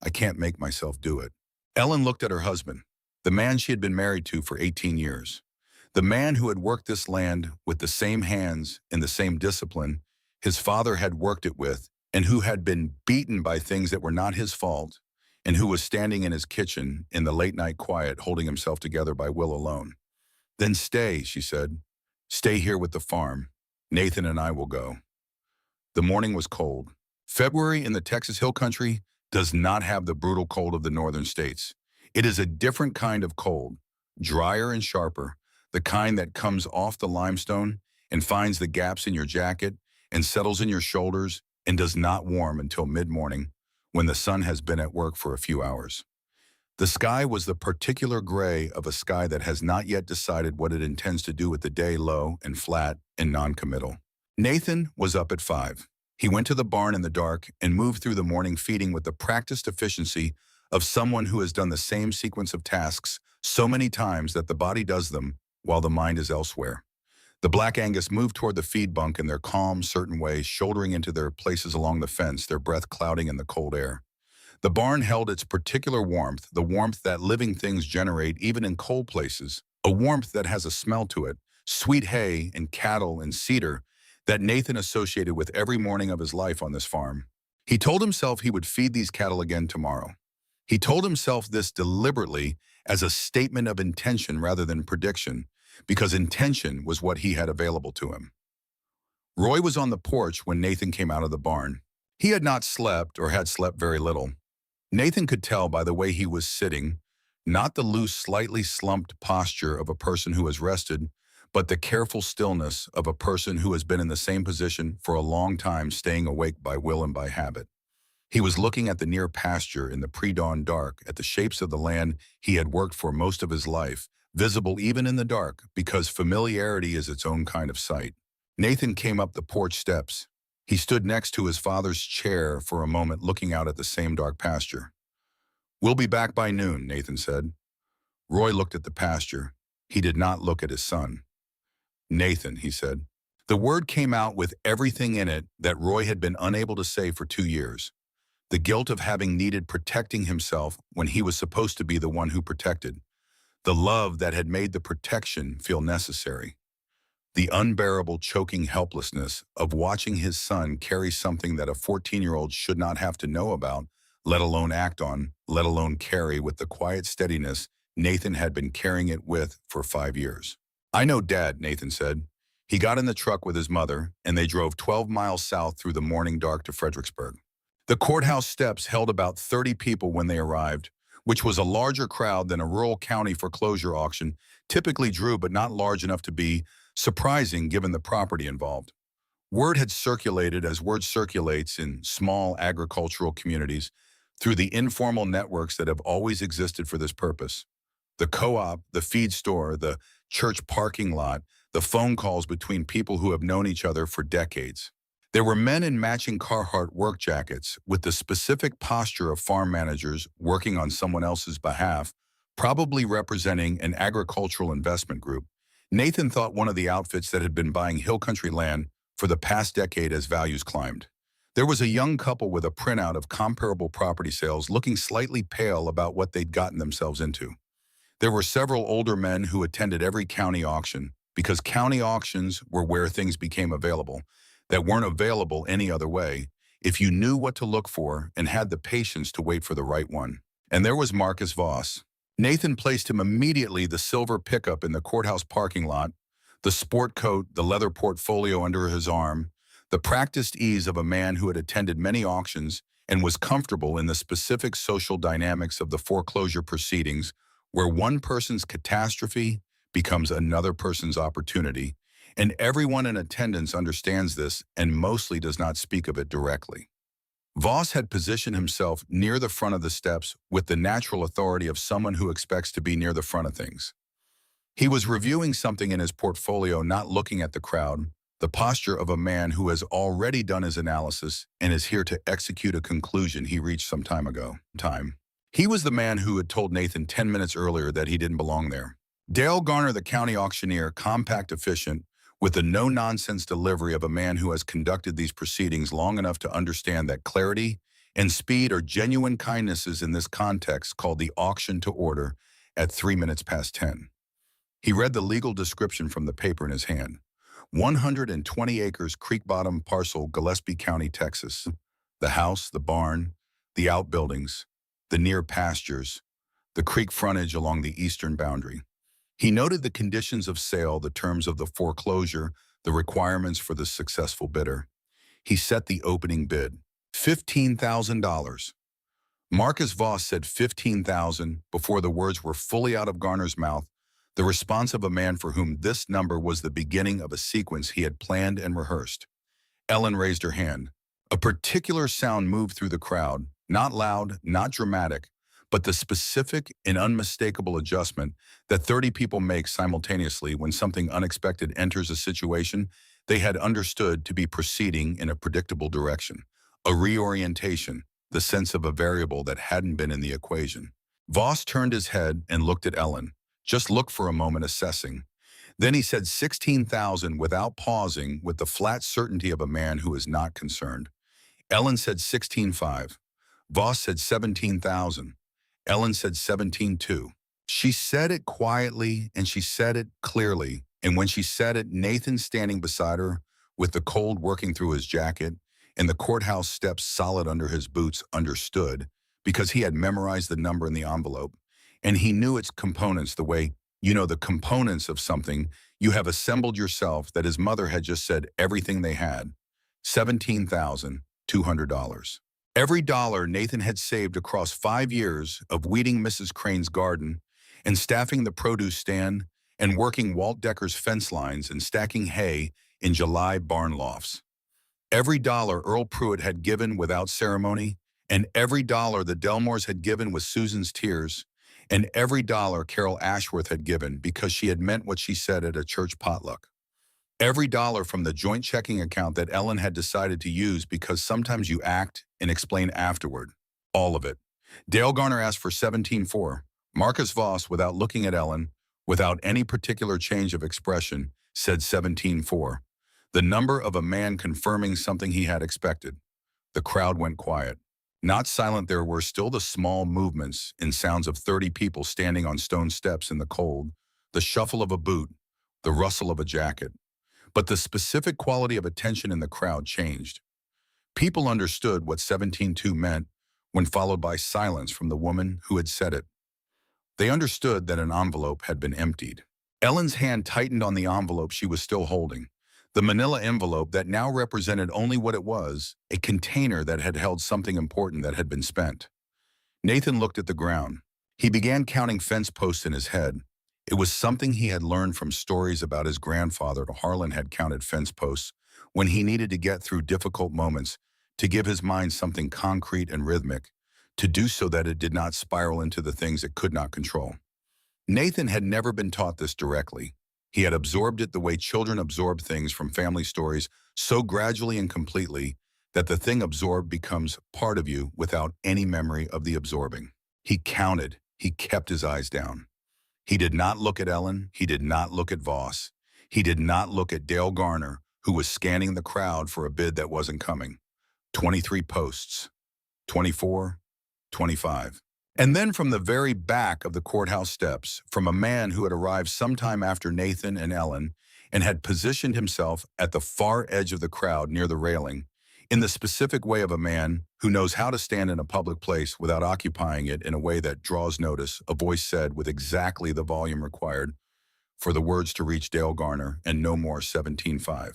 I can't make myself do it." Ellen looked at her husband, the man she had been married to for 18 years, the man who had worked this land with the same hands and the same discipline his father had worked it with, and who had been beaten by things that were not his fault, and who was standing in his kitchen in the late-night quiet, holding himself together by will alone. "Then stay," she said. "Stay here with the farm. Nathan and I will go." The morning was cold. February in the Texas Hill Country does not have the brutal cold of the northern states. It is a different kind of cold, drier and sharper, the kind that comes off the limestone and finds the gaps in your jacket and settles in your shoulders and does not warm until mid-morning when the sun has been at work for a few hours. The sky was the particular gray of a sky that has not yet decided what it intends to do with the day, low and flat and non-committal. Nathan was up at 5. He went to the barn in the dark and moved through the morning feeding with the practiced efficiency of someone who has done the same sequence of tasks so many times that the body does them while the mind is elsewhere. The Black Angus moved toward the feed bunk in their calm, certain way, shouldering into their places along the fence, their breath clouding in the cold air. The barn held its particular warmth, the warmth that living things generate even in cold places, a warmth that has a smell to it, sweet hay and cattle and cedar, that Nathan associated with every morning of his life on this farm. He told himself he would feed these cattle again tomorrow. He told himself this deliberately as a statement of intention rather than prediction, because intention was what he had available to him. Roy was on the porch when Nathan came out of the barn. He had not slept or had slept very little. Nathan could tell by the way he was sitting, not the loose, slightly slumped posture of a person who has rested, but the careful stillness of a person who has been in the same position for a long time, staying awake by will and by habit. He was looking at the near pasture in the pre-dawn dark, at the shapes of the land he had worked for most of his life, visible even in the dark, because familiarity is its own kind of sight. Nathan came up the porch steps. He stood next to his father's chair for a moment, looking out at the same dark pasture. "We'll be back by noon," Nathan said. Roy looked at the pasture. He did not look at his son. "Nathan," he said. The word came out with everything in it that Roy had been unable to say for 2 years. The guilt of having needed protecting himself when he was supposed to be the one who protected. The love that had made the protection feel necessary. The unbearable choking helplessness of watching his son carry something that a 14-year-old should not have to know about, let alone act on, let alone carry with the quiet steadiness Nathan had been carrying it with for 5 years. "I know Dad," Nathan said. He got in the truck with his mother, and they drove 12 miles south through the morning dark to Fredericksburg. The courthouse steps held about 30 people when they arrived, which was a larger crowd than a rural county foreclosure auction typically drew, but not large enough to be surprising given the property involved. Word had circulated, as word circulates in small agricultural communities, through the informal networks that have always existed for this purpose. The co-op, the feed store, the church parking lot, the phone calls between people who have known each other for decades. There were men in matching Carhartt work jackets with the specific posture of farm managers working on someone else's behalf, probably representing an agricultural investment group. Nathan thought one of the outfits that had been buying hill country land for the past decade as values climbed. There was a young couple with a printout of comparable property sales, looking slightly pale about what they'd gotten themselves into. There were several older men who attended every county auction, because county auctions were where things became available that weren't available any other way, if you knew what to look for and had the patience to wait for the right one. And there was Marcus Voss. Nathan placed him immediately the silver pickup in the courthouse parking lot, the sport coat, the leather portfolio under his arm, the practiced ease of a man who had attended many auctions and was comfortable in the specific social dynamics of the foreclosure proceedings, where one person's catastrophe becomes another person's opportunity, and everyone in attendance understands this and mostly does not speak of it directly. Voss had positioned himself near the front of the steps with the natural authority of someone who expects to be near the front of things. He was reviewing something in his portfolio, not looking at the crowd, the posture of a man who has already done his analysis and is here to execute a conclusion he reached some time ago. He was the man who had told Nathan 10 minutes earlier that he didn't belong there. Dale Garner, the county auctioneer, compact, efficient, with the no-nonsense delivery of a man who has conducted these proceedings long enough to understand that clarity and speed are genuine kindnesses in this context, called the auction to order at 3 minutes past 10. He read the legal description from the paper in his hand. 120 acres, creek bottom parcel, Gillespie County, Texas. The house, the barn, the outbuildings, the near pastures, the creek frontage along the eastern boundary. He noted the conditions of sale, the terms of the foreclosure, the requirements for the successful bidder. He set the opening bid, $15,000. Marcus Voss said $15,000 before the words were fully out of Garner's mouth, the response of a man for whom this number was the beginning of a sequence he had planned and rehearsed. Ellen raised her hand. A particular sound moved through the crowd, not loud, not dramatic, but the specific and unmistakable adjustment that 30 people make simultaneously when something unexpected enters a situation they had understood to be proceeding in a predictable direction. A reorientation, the sense of a variable that hadn't been in the equation. Voss turned his head and looked at Ellen, just looked for a moment assessing. Then he said 16,000 without pausing, with the flat certainty of a man who is not concerned. Ellen said 16,500. Voss said 17,000. Ellen said 17,200. She said it quietly and she said it clearly. And when she said it, Nathan, standing beside her, with the cold working through his jacket and the courthouse steps solid under his boots, understood, because he had memorized the number in the envelope. And he knew its components the way, the components of something you have assembled yourself, that his mother had just said everything they had. $17,200. Every dollar Nathan had saved across 5 years of weeding Mrs. Crane's garden and staffing the produce stand and working Walt Decker's fence lines and stacking hay in July barn lofts. Every dollar Earl Pruitt had given without ceremony, and every dollar the Delmores had given with Susan's tears, and every dollar Carol Ashworth had given because she had meant what she said at a church potluck. Every dollar from the joint checking account that Ellen had decided to use because sometimes you act and explain afterward. All of it. Dale Garner asked for 17,400. Marcus Voss, without looking at Ellen, without any particular change of expression, said 17,400. The number of a man confirming something he had expected. The crowd went quiet. Not silent, there were still the small movements and sounds of 30 people standing on stone steps in the cold, the shuffle of a boot, the rustle of a jacket. But the specific quality of attention in the crowd changed. People understood what 17,200 meant when followed by silence from the woman who had said it. They understood that an envelope had been emptied. Ellen's hand tightened on the envelope she was still holding. The manila envelope that now represented only what it was, a container that had held something important that had been spent. Nathan looked at the ground. He began counting fence posts in his head. It was something he had learned from stories about his grandfather. Harlan had counted fence posts when he needed to get through difficult moments, to give his mind something concrete and rhythmic, to do so that it did not spiral into the things it could not control. Nathan had never been taught this directly. He had absorbed it the way children absorb things from family stories, so gradually and completely that the thing absorbed becomes part of you without any memory of the absorbing. He counted. He kept his eyes down. He did not look at Ellen. He did not look at Voss. He did not look at Dale Garner, who was scanning the crowd for a bid that wasn't coming. 23 posts. 24. 25. And then from the very back of the courthouse steps, from a man who had arrived sometime after Nathan and Ellen and had positioned himself at the far edge of the crowd near the railing, in the specific way of a man who knows how to stand in a public place without occupying it in a way that draws notice, a voice said with exactly the volume required for the words to reach Dale Garner, and no more 17,500.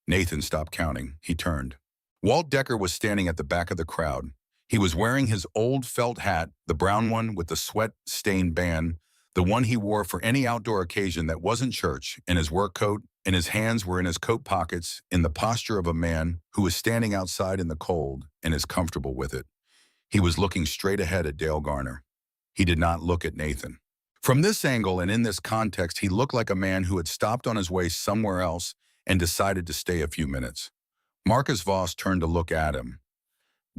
Nathan stopped counting. He turned. Walt Decker was standing at the back of the crowd. He was wearing his old felt hat, the brown one with the sweat-stained band, the one he wore for any outdoor occasion that wasn't church, in his work coat, and his hands were in his coat pockets, in the posture of a man who is standing outside in the cold and is comfortable with it. He was looking straight ahead at Dale Garner. He did not look at Nathan. From this angle and in this context, he looked like a man who had stopped on his way somewhere else and decided to stay a few minutes. Marcus Voss turned to look at him.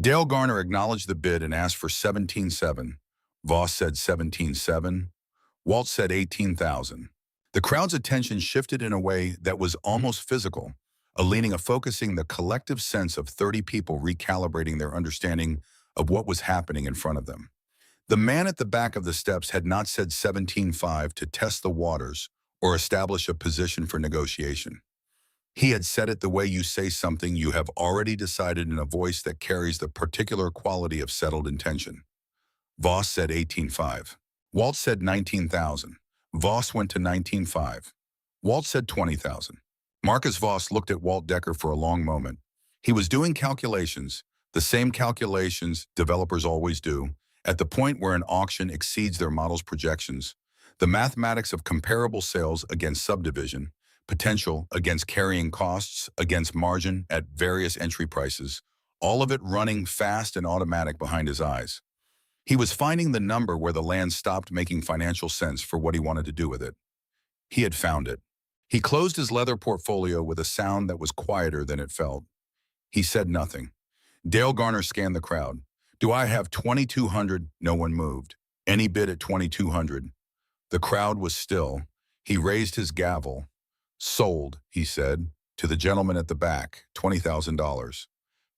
Dale Garner acknowledged the bid and asked for 17,700. Voss said 17,700. Walt said 18,000. The crowd's attention shifted in a way that was almost physical, a leaning of focusing the collective sense of 30 people recalibrating their understanding of what was happening in front of them. The man at the back of the steps had not said 17,500 to test the waters or establish a position for negotiation. He had said it the way you say something you have already decided, in a voice that carries the particular quality of settled intention. Voss said 18,500. Walt said 19,000. Voss went to 19,500. Walt said 20,000. Marcus Voss looked at Walt Decker for a long moment. He was doing calculations, the same calculations developers always do, at the point where an auction exceeds their model's projections. The mathematics of comparable sales against subdivision, potential against carrying costs, against margin at various entry prices, all of it running fast and automatic behind his eyes. He was finding the number where the land stopped making financial sense for what he wanted to do with it. He had found it. He closed his leather portfolio with a sound that was quieter than it felt. He said nothing. Dale Garner scanned the crowd. Do I have 2,200? No one moved. Any bid at 2,200? The crowd was still. He raised his gavel. Sold, he said, to the gentleman at the back, $20,000.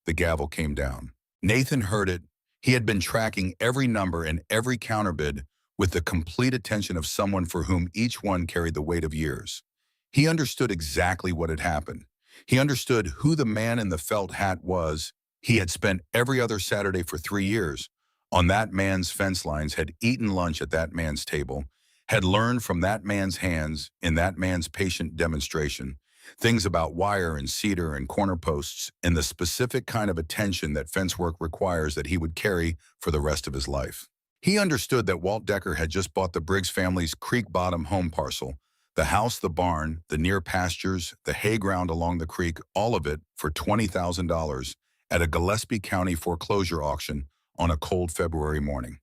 The gavel came down. Nathan heard it. He had been tracking every number and every counterbid with the complete attention of someone for whom each one carried the weight of years. He understood exactly what had happened. He understood who the man in the felt hat was. He had spent every other Saturday for 3 years on that man's fence lines, had eaten lunch at that man's table, had learned from that man's hands in that man's patient demonstration, things about wire and cedar and corner posts and the specific kind of attention that fence work requires that he would carry for the rest of his life. He understood that Walt Decker had just bought the Briggs family's Creek Bottom home parcel, the house, the barn, the near pastures, the hay ground along the creek, all of it for $20,000 at a Gillespie County foreclosure auction on a cold February morning.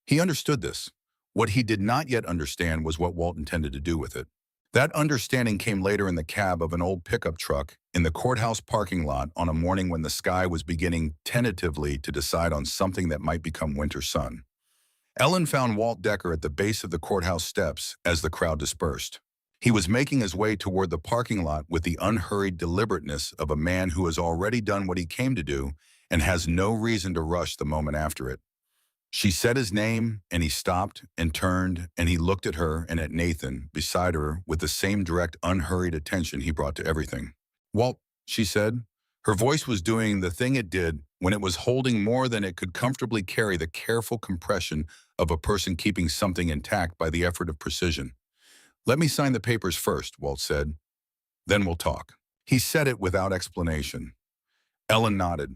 He understood this. What he did not yet understand was what Walt intended to do with it. That understanding came later in the cab of an old pickup truck in the courthouse parking lot on a morning when the sky was beginning tentatively to decide on something that might become winter sun. Ellen found Walt Decker at the base of the courthouse steps as the crowd dispersed. He was making his way toward the parking lot with the unhurried deliberateness of a man who has already done what he came to do and has no reason to rush the moment after it. She said his name, and he stopped and turned, and he looked at her and at Nathan beside her with the same direct, unhurried attention he brought to everything. "Walt," she said. Her voice was doing the thing it did when it was holding more than it could comfortably carry, the careful compression of a person keeping something intact by the effort of precision. "Let me sign the papers first," Walt said. "Then we'll talk." He said it without explanation. Ellen nodded.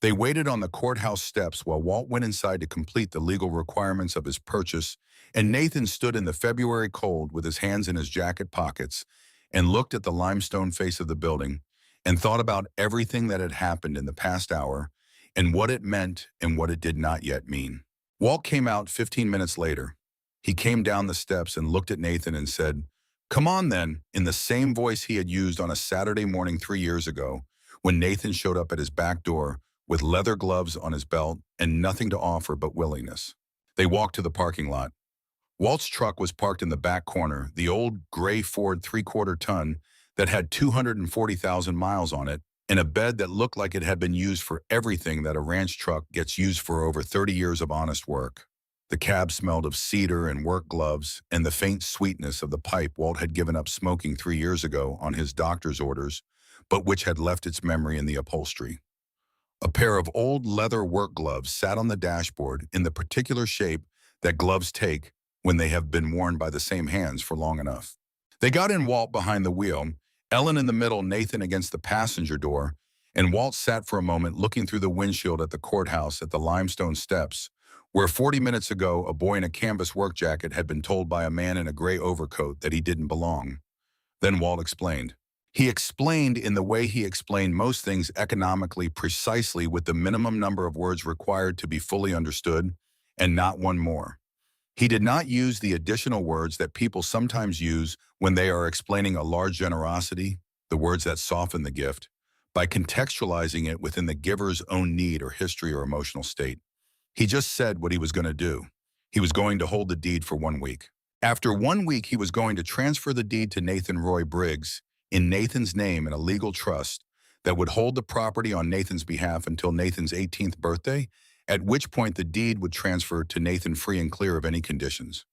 They waited on the courthouse steps while Walt went inside to complete the legal requirements of his purchase, and Nathan stood in the February cold with his hands in his jacket pockets and looked at the limestone face of the building and thought about everything that had happened in the past hour and what it meant and what it did not yet mean. Walt came out 15 minutes later. He came down the steps and looked at Nathan and said, "Come on then," in the same voice he had used on a Saturday morning 3 years ago when Nathan showed up at his back door with leather gloves on his belt and nothing to offer but willingness. They walked to the parking lot. Walt's truck was parked in the back corner, the old gray Ford 3/4 ton that had 240,000 miles on it, in a bed that looked like it had been used for everything that a ranch truck gets used for over 30 years of honest work. The cab smelled of cedar and work gloves and the faint sweetness of the pipe Walt had given up smoking 3 years ago on his doctor's orders, but which had left its memory in the upholstery. A pair of old leather work gloves sat on the dashboard in the particular shape that gloves take when they have been worn by the same hands for long enough. They got in, Walt behind the wheel, Ellen in the middle, Nathan against the passenger door, and Walt sat for a moment looking through the windshield at the courthouse at the limestone steps, where 40 minutes ago a boy in a canvas work jacket had been told by a man in a gray overcoat that he didn't belong. Then Walt explained. He explained in the way he explained most things economically, precisely with the minimum number of words required to be fully understood, and not one more. He did not use the additional words that people sometimes use when they are explaining a large generosity, the words that soften the gift, by contextualizing it within the giver's own need or history or emotional state. He just said what he was going to do. He was going to hold the deed for 1 week. After 1 week, he was going to transfer the deed to Nathan Roy Briggs in Nathan's name in a legal trust that would hold the property on Nathan's behalf until Nathan's 18th birthday, at which point the deed would transfer to Nathan free and clear of any conditions.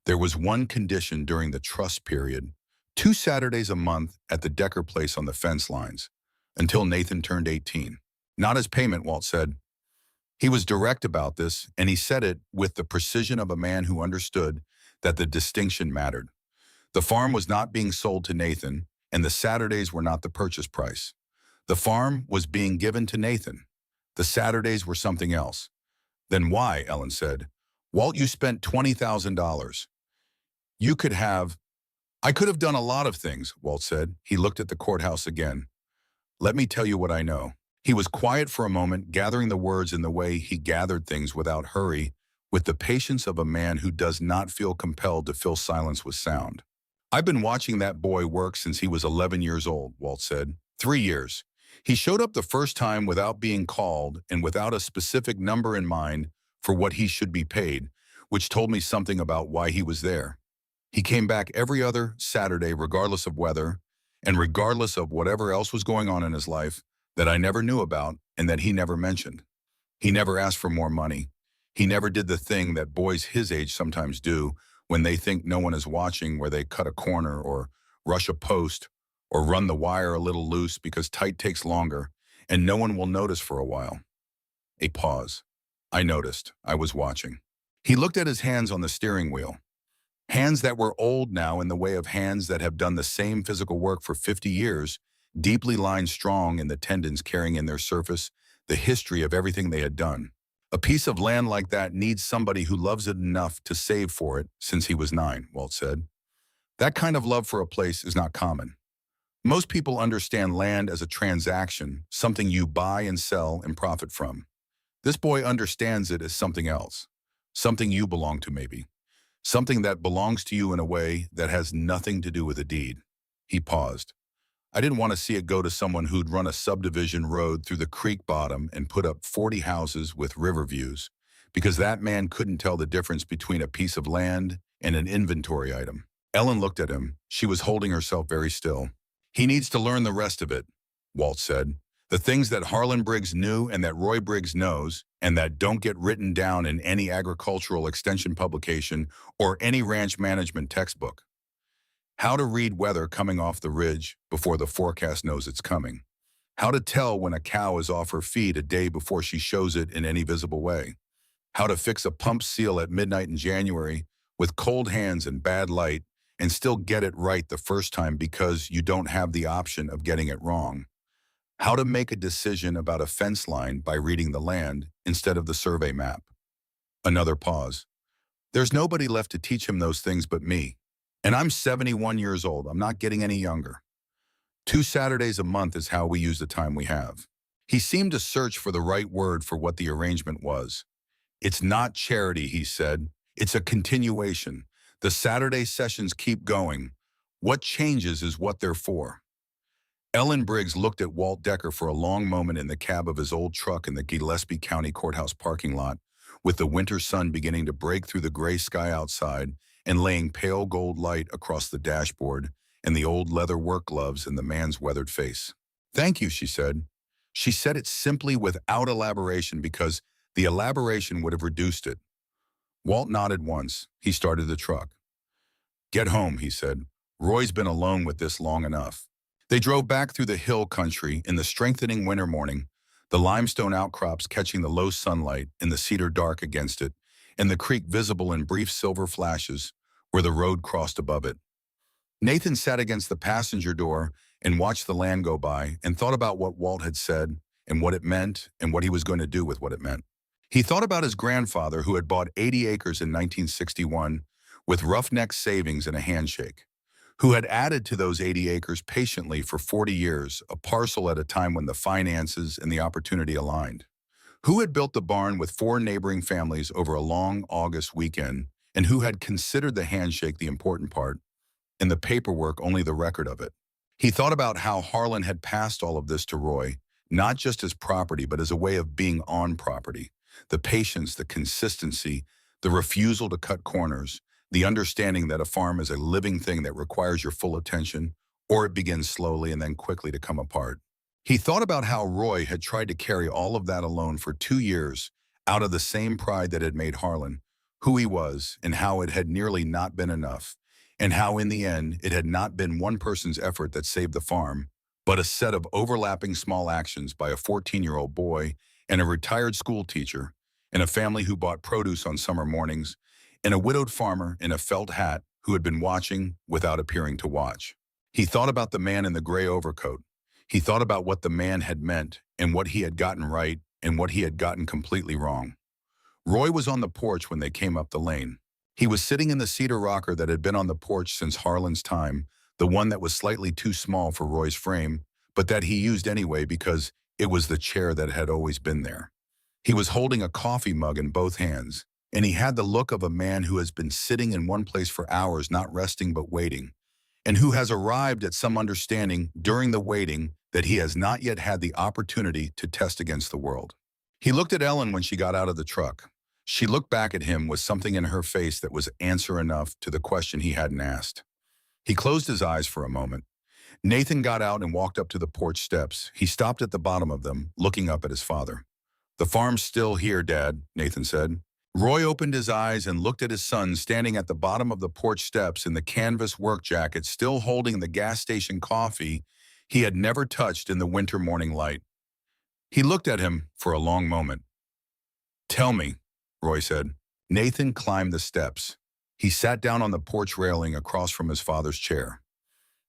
There was one condition during the trust period, 2 Saturdays a month at the Decker place on the fence lines, until Nathan turned 18. Not as payment, Walt said. He was direct about this, and he said it with the precision of a man who understood that the distinction mattered. The farm was not being sold to Nathan, and the Saturdays were not the purchase price. The farm was being given to Nathan. The Saturdays were something else. Then why, Ellen said. Walt, you spent $20,000. You could have... I could have done a lot of things, Walt said. He looked at the courthouse again. Let me tell you what I know. He was quiet for a moment, gathering the words in the way he gathered things without hurry, with the patience of a man who does not feel compelled to fill silence with sound. I've been watching that boy work since he was 11 years old, Walt said. 3 years. He showed up the first time without being called and without a specific number in mind for what he should be paid, which told me something about why he was there. He came back every other Saturday, regardless of weather, and regardless of whatever else was going on in his life that I never knew about and that he never mentioned. He never asked for more money. He never did the thing that boys his age sometimes do when they think no one is watching, where they cut a corner or rush a post or run the wire a little loose because tight takes longer and no one will notice for a while. A pause. I noticed. I was watching. He looked at his hands on the steering wheel. Hands that were old now in the way of hands that have done the same physical work for 50 years, deeply lined strong in the tendons carrying in their surface the history of everything they had done. A piece of land like that needs somebody who loves it enough to save for it since he was 9, Walt said. That kind of love for a place is not common. Most people understand land as a transaction, something you buy and sell and profit from. This boy understands it as something else, something you belong to maybe. Something that belongs to you in a way that has nothing to do with a deed. He paused. I didn't want to see it go to someone who'd run a subdivision road through the creek bottom and put up 40 houses with river views, because that man couldn't tell the difference between a piece of land and an inventory item. Ellen looked at him. She was holding herself very still. He needs to learn the rest of it, Walt said. The things that Harlan Briggs knew and that Roy Briggs knows, and that don't get written down in any agricultural extension publication or any ranch management textbook. How to read weather coming off the ridge before the forecast knows it's coming. How to tell when a cow is off her feed a day before she shows it in any visible way. How to fix a pump seal at midnight in January with cold hands and bad light and still get it right the first time because you don't have the option of getting it wrong. How to make a decision about a fence line by reading the land instead of the survey map. Another pause. There's nobody left to teach him those things but me. And I'm 71 years old. I'm not getting any younger. 2 Saturdays a month is how we use the time we have. He seemed to search for the right word for what the arrangement was. It's not charity, he said. It's a continuation. The Saturday sessions keep going. What changes is what they're for. Ellen Briggs looked at Walt Decker for a long moment in the cab of his old truck in the Gillespie County Courthouse parking lot, with the winter sun beginning to break through the gray sky outside and laying pale gold light across the dashboard and the old leather work gloves in the man's weathered face. Thank you, she said. She said it simply without elaboration because the elaboration would have reduced it. Walt nodded once. He started the truck. Get home, he said. Roy's been alone with this long enough. They drove back through the hill country in the strengthening winter morning, the limestone outcrops catching the low sunlight and the cedar dark against it, and the creek visible in brief silver flashes where the road crossed above it. Nathan sat against the passenger door and watched the land go by and thought about what Walt had said and what it meant and what he was going to do with what it meant. He thought about his grandfather who had bought 80 acres in 1961 with roughneck savings and a handshake, who had added to those 80 acres patiently for 40 years, a parcel at a time when the finances and the opportunity aligned, who had built the barn with 4 neighboring families over a long August weekend, and who had considered the handshake the important part, and the paperwork only the record of it. He thought about how Harlan had passed all of this to Roy, not just as property, but as a way of being on property. The patience, the consistency, the refusal to cut corners, the understanding that a farm is a living thing that requires your full attention, or it begins slowly and then quickly to come apart. He thought about how Roy had tried to carry all of that alone for 2 years out of the same pride that had made Harlan who he was, and how it had nearly not been enough, and how in the end it had not been one person's effort that saved the farm, but a set of overlapping small actions by a 14-year-old boy and a retired school teacher, and a family who bought produce on summer mornings, and a widowed farmer in a felt hat who had been watching without appearing to watch. He thought about the man in the gray overcoat. He thought about what the man had meant and what he had gotten right and what he had gotten completely wrong. Roy was on the porch when they came up the lane. He was sitting in the cedar rocker that had been on the porch since Harlan's time, the one that was slightly too small for Roy's frame, but that he used anyway because it was the chair that had always been there. He was holding a coffee mug in both hands, and he had the look of a man who has been sitting in one place for hours, not resting but waiting, and who has arrived at some understanding during the waiting that he has not yet had the opportunity to test against the world. He looked at Ellen when she got out of the truck. She looked back at him with something in her face that was answer enough to the question he hadn't asked. He closed his eyes for a moment. Nathan got out and walked up to the porch steps. He stopped at the bottom of them, looking up at his father. "The farm's still here, Dad," Nathan said. Roy opened his eyes and looked at his son standing at the bottom of the porch steps in the canvas work jacket, still holding the gas station coffee he had never touched in the winter morning light. He looked at him for a long moment. "Tell me," Roy said. Nathan climbed the steps. He sat down on the porch railing across from his father's chair.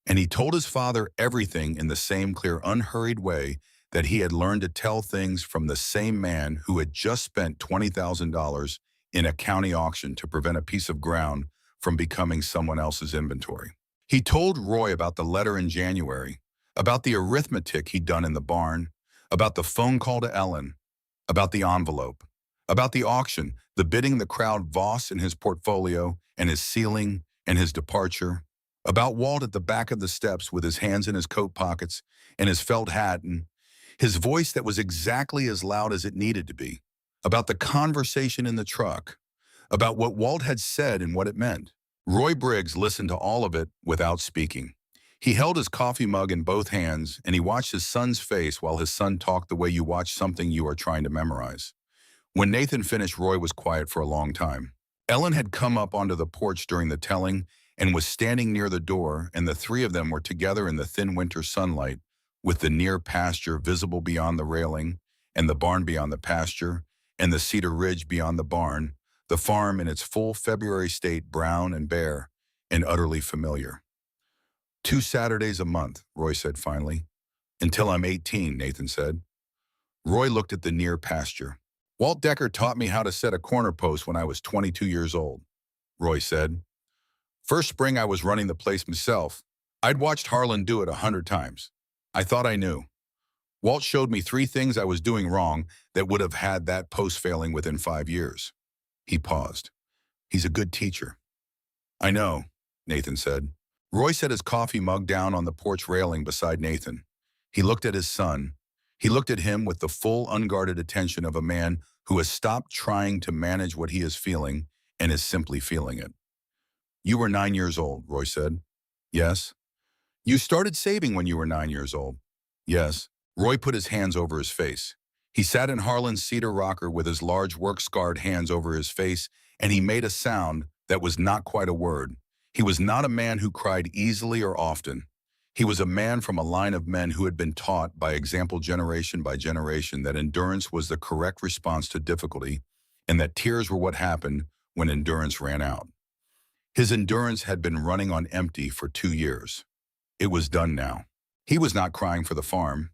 And he told his father everything in the same clear, unhurried way that he had learned to tell things from the same man who had just spent $20,000 in a county auction to prevent a piece of ground from becoming someone else's inventory. He told Roy about the letter in January, about the arithmetic he'd done in the barn, about the phone call to Ellen, about the envelope, about the auction, the bidding the crowd Voss in his portfolio and his ceiling and his departure, about Walt at the back of the steps with his hands in his coat pockets and his felt hat and his voice that was exactly as loud as it needed to be, about the conversation in the truck, about what Walt had said and what it meant. Roy Briggs listened to all of it without speaking. He held his coffee mug in both hands and he watched his son's face while his son talked the way you watch something you are trying to memorize. When Nathan finished, Roy was quiet for a long time. Ellen had come up onto the porch during the telling and was standing near the door, and the three of them were together in the thin winter sunlight, with the near pasture visible beyond the railing, and the barn beyond the pasture, and the cedar ridge beyond the barn, the farm in its full February state, brown and bare, and utterly familiar. 2 Saturdays a month, Roy said finally. "Until I'm 18, Nathan said. Roy looked at the near pasture. "Walt Decker taught me how to set a corner post when I was 22 years old," Roy said. "First spring I was running the place myself. I'd watched Harlan do it 100 times. I thought I knew. Walt showed me 3 things I was doing wrong that would have had that post failing within 5 years. He paused. "He's a good teacher." "I know," Nathan said. Roy set his coffee mug down on the porch railing beside Nathan. He looked at his son. He looked at him with the full, unguarded attention of a man who has stopped trying to manage what he is feeling and is simply feeling it. "You were 9 years old," Roy said. "Yes." "You started saving when you were 9 years old." "Yes." Roy put his hands over his face. He sat in Harlan's cedar rocker with his large work-scarred hands over his face, and he made a sound that was not quite a word. He was not a man who cried easily or often. He was a man from a line of men who had been taught by example generation by generation that endurance was the correct response to difficulty and that tears were what happened when endurance ran out. His endurance had been running on empty for 2 years. It was done now. He was not crying for the farm.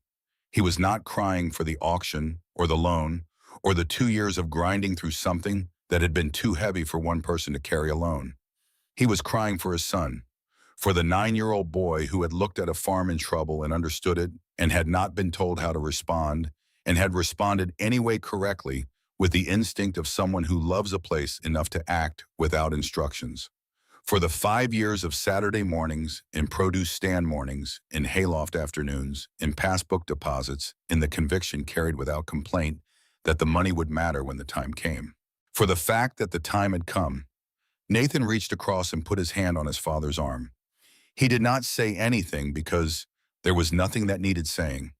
He was not crying for the auction or the loan or the 2 years of grinding through something that had been too heavy for one person to carry alone. He was crying for his son, for the 9-year-old boy who had looked at a farm in trouble and understood it and had not been told how to respond and had responded anyway correctly with the instinct of someone who loves a place enough to act without instructions. For the 5 years of Saturday mornings, in produce stand mornings, in hayloft afternoons, in passbook deposits, in the conviction carried without complaint that the money would matter when the time came. For the fact that the time had come. Nathan reached across and put his hand on his father's arm. He did not say anything because there was nothing that needed saying.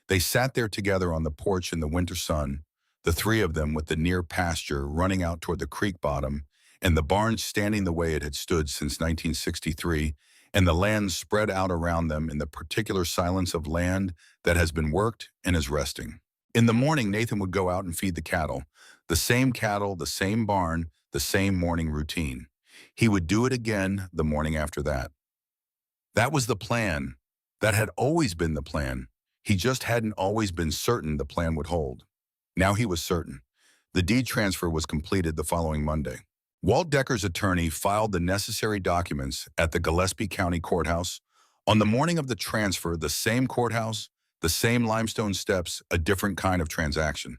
They sat there together on the porch in the winter sun, the three of them with the near pasture running out toward the creek bottom, and the barn standing the way it had stood since 1963, and the land spread out around them in the particular silence of land that has been worked and is resting. In the morning, Nathan would go out and feed the cattle, the same barn, the same morning routine. He would do it again the morning after that. That was the plan. That had always been the plan. He just hadn't always been certain the plan would hold. Now he was certain. The deed transfer was completed the following Monday. Walt Decker's attorney filed the necessary documents at the Gillespie County Courthouse. On the morning of the transfer, the same courthouse, the same limestone steps, a different kind of transaction.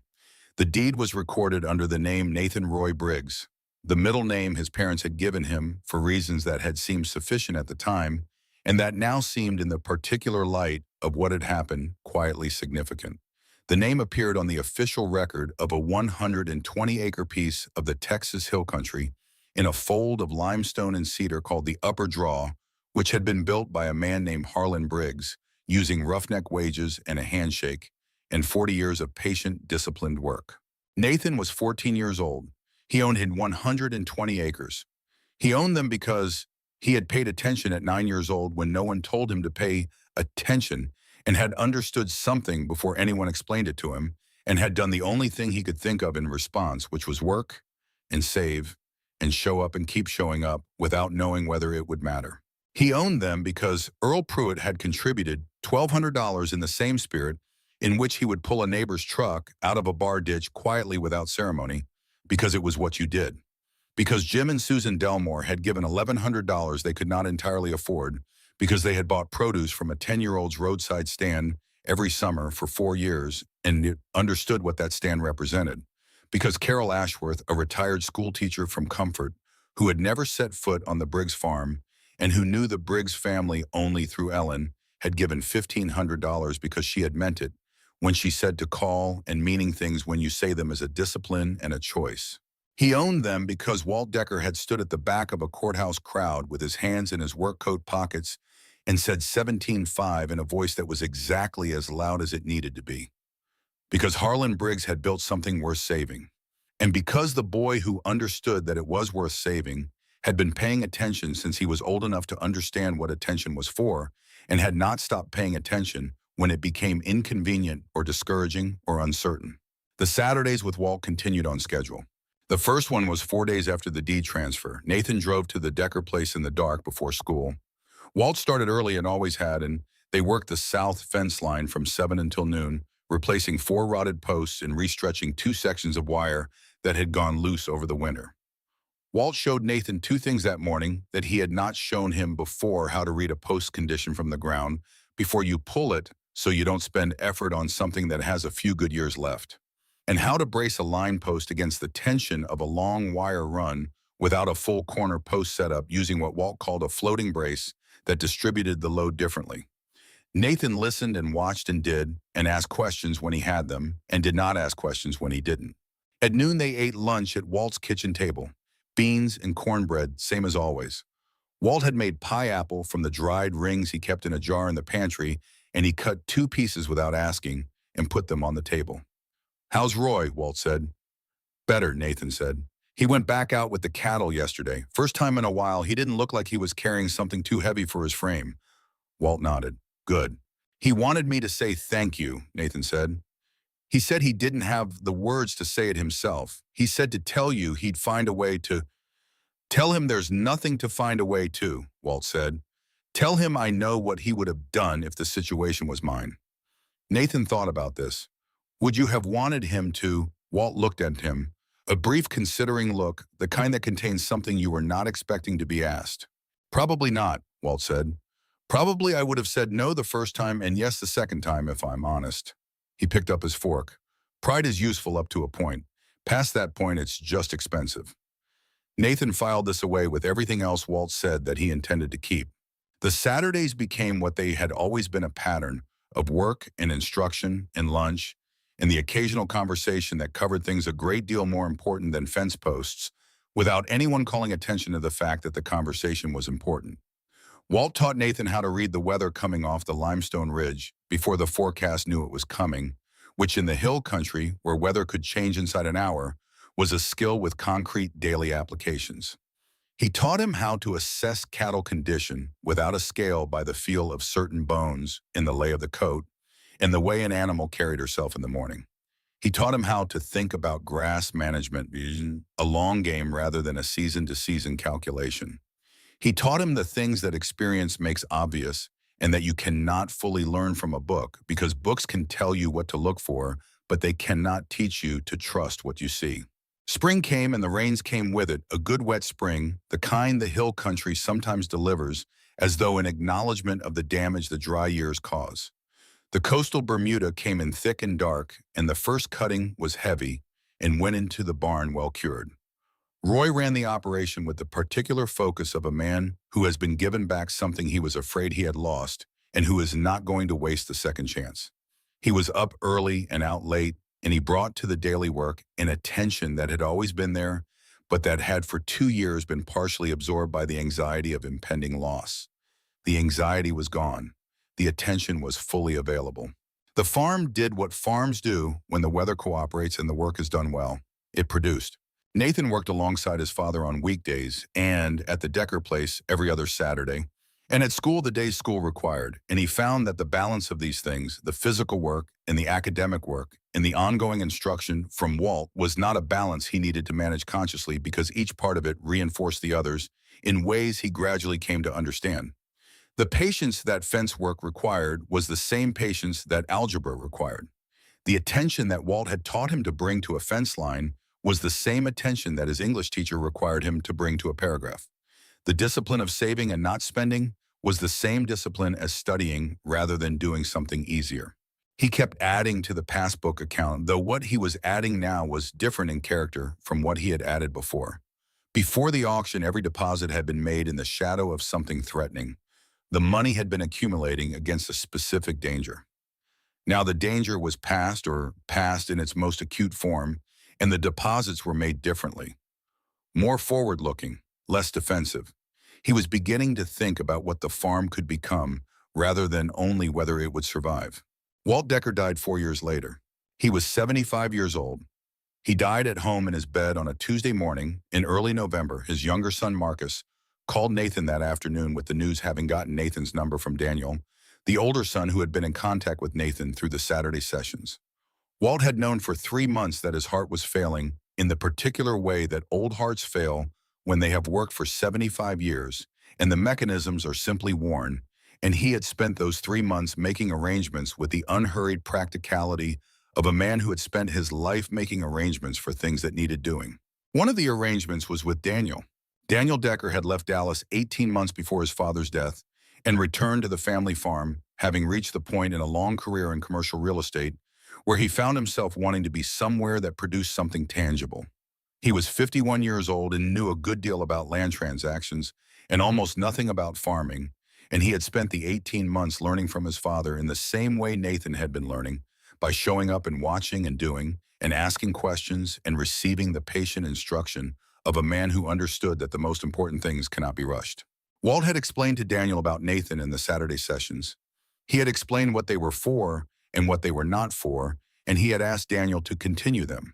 The deed was recorded under the name Nathan Roy Briggs, the middle name his parents had given him for reasons that had seemed sufficient at the time, and that now seemed in the particular light of what had happened quietly significant. The name appeared on the official record of a 120-acre piece of the Texas Hill Country in a fold of limestone and cedar called the Upper Draw, which had been built by a man named Harlan Briggs, using roughneck wages and a handshake, and 40 years of patient, disciplined work. Nathan was 14 years old. He owned 120 acres. He owned them because he had paid attention at 9 years old when no one told him to pay attention, and had understood something before anyone explained it to him, and had done the only thing he could think of in response, which was work and save and show up and keep showing up without knowing whether it would matter. He owned them because Earl Pruitt had contributed $1,200 in the same spirit in which he would pull a neighbor's truck out of a bar ditch quietly without ceremony, because it was what you did. Because Jim and Susan Delmore had given $1,100 they could not entirely afford, because they had bought produce from a 10-year-old's roadside stand every summer for 4 years and understood what that stand represented. Because Carol Ashworth, a retired school teacher from Comfort, who had never set foot on the Briggs farm and who knew the Briggs family only through Ellen, had given $1,500 because she had meant it when she said to call and meaning things when you say them as a discipline and a choice. He owned them because Walt Decker had stood at the back of a courthouse crowd with his hands in his work coat pockets and said 17.5 in a voice that was exactly as loud as it needed to be. Because Harlan Briggs had built something worth saving. And because the boy who understood that it was worth saving had been paying attention since he was old enough to understand what attention was for, and had not stopped paying attention when it became inconvenient or discouraging or uncertain. The Saturdays with Walt continued on schedule. The first one was 4 days after the deed transfer. Nathan drove to the Decker place in the dark before school. Walt started early and always had, and they worked the south fence line from 7 until noon, replacing 4 rotted posts and restretching 2 sections of wire that had gone loose over the winter. Walt showed Nathan 2 things that morning that he had not shown him before: how to read a post condition from the ground before you pull it so you don't spend effort on something that has a few good years left, and how to brace a line post against the tension of a long wire run without a full corner post setup, using what Walt called a floating brace that distributed the load differently. Nathan listened and watched and did, and asked questions when he had them, and did not ask questions when he didn't. At noon they ate lunch at Walt's kitchen table. Beans and cornbread, same as always. Walt had made pie apple from the dried rings he kept in a jar in the pantry, and he cut 2 pieces without asking and put them on the table. "How's Roy?" Walt said. "Better," Nathan said. "He went back out with the cattle yesterday. First time in a while, he didn't look like he was carrying something too heavy for his frame." Walt nodded. "Good." "He wanted me to say thank you," Nathan said. "He said he didn't have the words to say it himself. He said to tell you he'd find a way to—" "Tell him there's nothing to find a way to," Walt said. "Tell him I know what he would have done if the situation was mine." Nathan thought about this. "Would you have wanted him to—" Walt looked at him. A brief considering look, the kind that contains something you were not expecting to be asked. "Probably not," Walt said. "Probably I would have said no the first time and yes the second time, if I'm honest." He picked up his fork. "Pride is useful up to a point. Past that point, it's just expensive." Nathan filed this away with everything else Walt said that he intended to keep. The Saturdays became what they had always been: a pattern of work and instruction and lunch, and the occasional conversation that covered things a great deal more important than fence posts, without anyone calling attention to the fact that the conversation was important. Walt taught Nathan how to read the weather coming off the limestone ridge before the forecast knew it was coming, which in the hill country, where weather could change inside an hour, was a skill with concrete daily applications. He taught him how to assess cattle condition without a scale by the feel of certain bones in the lay of the coat and the way an animal carried herself in the morning. He taught him how to think about grass management, a long game rather than a season-to-season calculation. He taught him the things that experience makes obvious and that you cannot fully learn from a book, because books can tell you what to look for, but they cannot teach you to trust what you see. Spring came and the rains came with it, a good wet spring, the kind the hill country sometimes delivers, as though in acknowledgement of the damage the dry years cause. The coastal Bermuda came in thick and dark, and the first cutting was heavy and went into the barn well cured. Roy ran the operation with the particular focus of a man who has been given back something he was afraid he had lost and who is not going to waste the second chance. He was up early and out late, and he brought to the daily work an attention that had always been there, but that had for 2 years been partially absorbed by the anxiety of impending loss. The anxiety was gone. The attention was fully available. The farm did what farms do when the weather cooperates and the work is done well. It produced. Nathan worked alongside his father on weekdays and at the Decker place every other Saturday, and at school the days school required, and he found that the balance of these things, the physical work and the academic work and the ongoing instruction from Walt, was not a balance he needed to manage consciously because each part of it reinforced the others in ways he gradually came to understand. The patience that fence work required was the same patience that algebra required. The attention that Walt had taught him to bring to a fence line was the same attention that his English teacher required him to bring to a paragraph. The discipline of saving and not spending was the same discipline as studying rather than doing something easier. He kept adding to the passbook account, though what he was adding now was different in character from what he had added before. Before the auction, every deposit had been made in the shadow of something threatening. The money had been accumulating against a specific danger. Now the danger was past or past in its most acute form, and the deposits were made differently. More forward-looking, less defensive. He was beginning to think about what the farm could become rather than only whether it would survive. Walt Decker died 4 years later. He was 75 years old. He died at home in his bed on a Tuesday morning in early November. His younger son, Marcus, called Nathan that afternoon with the news having gotten Nathan's number from Daniel, the older son who had been in contact with Nathan through the Saturday sessions. Walt had known for 3 months that his heart was failing in the particular way that old hearts fail when they have worked for 75 years and the mechanisms are simply worn, and he had spent those 3 months making arrangements with the unhurried practicality of a man who had spent his life making arrangements for things that needed doing. One of the arrangements was with Daniel. Daniel Decker had left Dallas 18 months before his father's death and returned to the family farm, having reached the point in a long career in commercial real estate where he found himself wanting to be somewhere that produced something tangible. He was 51 years old and knew a good deal about land transactions and almost nothing about farming, and he had spent the 18 months learning from his father in the same way Nathan had been learning, by showing up and watching and doing and asking questions and receiving the patient instruction of a man who understood that the most important things cannot be rushed. Walt had explained to Daniel about Nathan in the Saturday sessions. He had explained what they were for and what they were not for, and he had asked Daniel to continue them.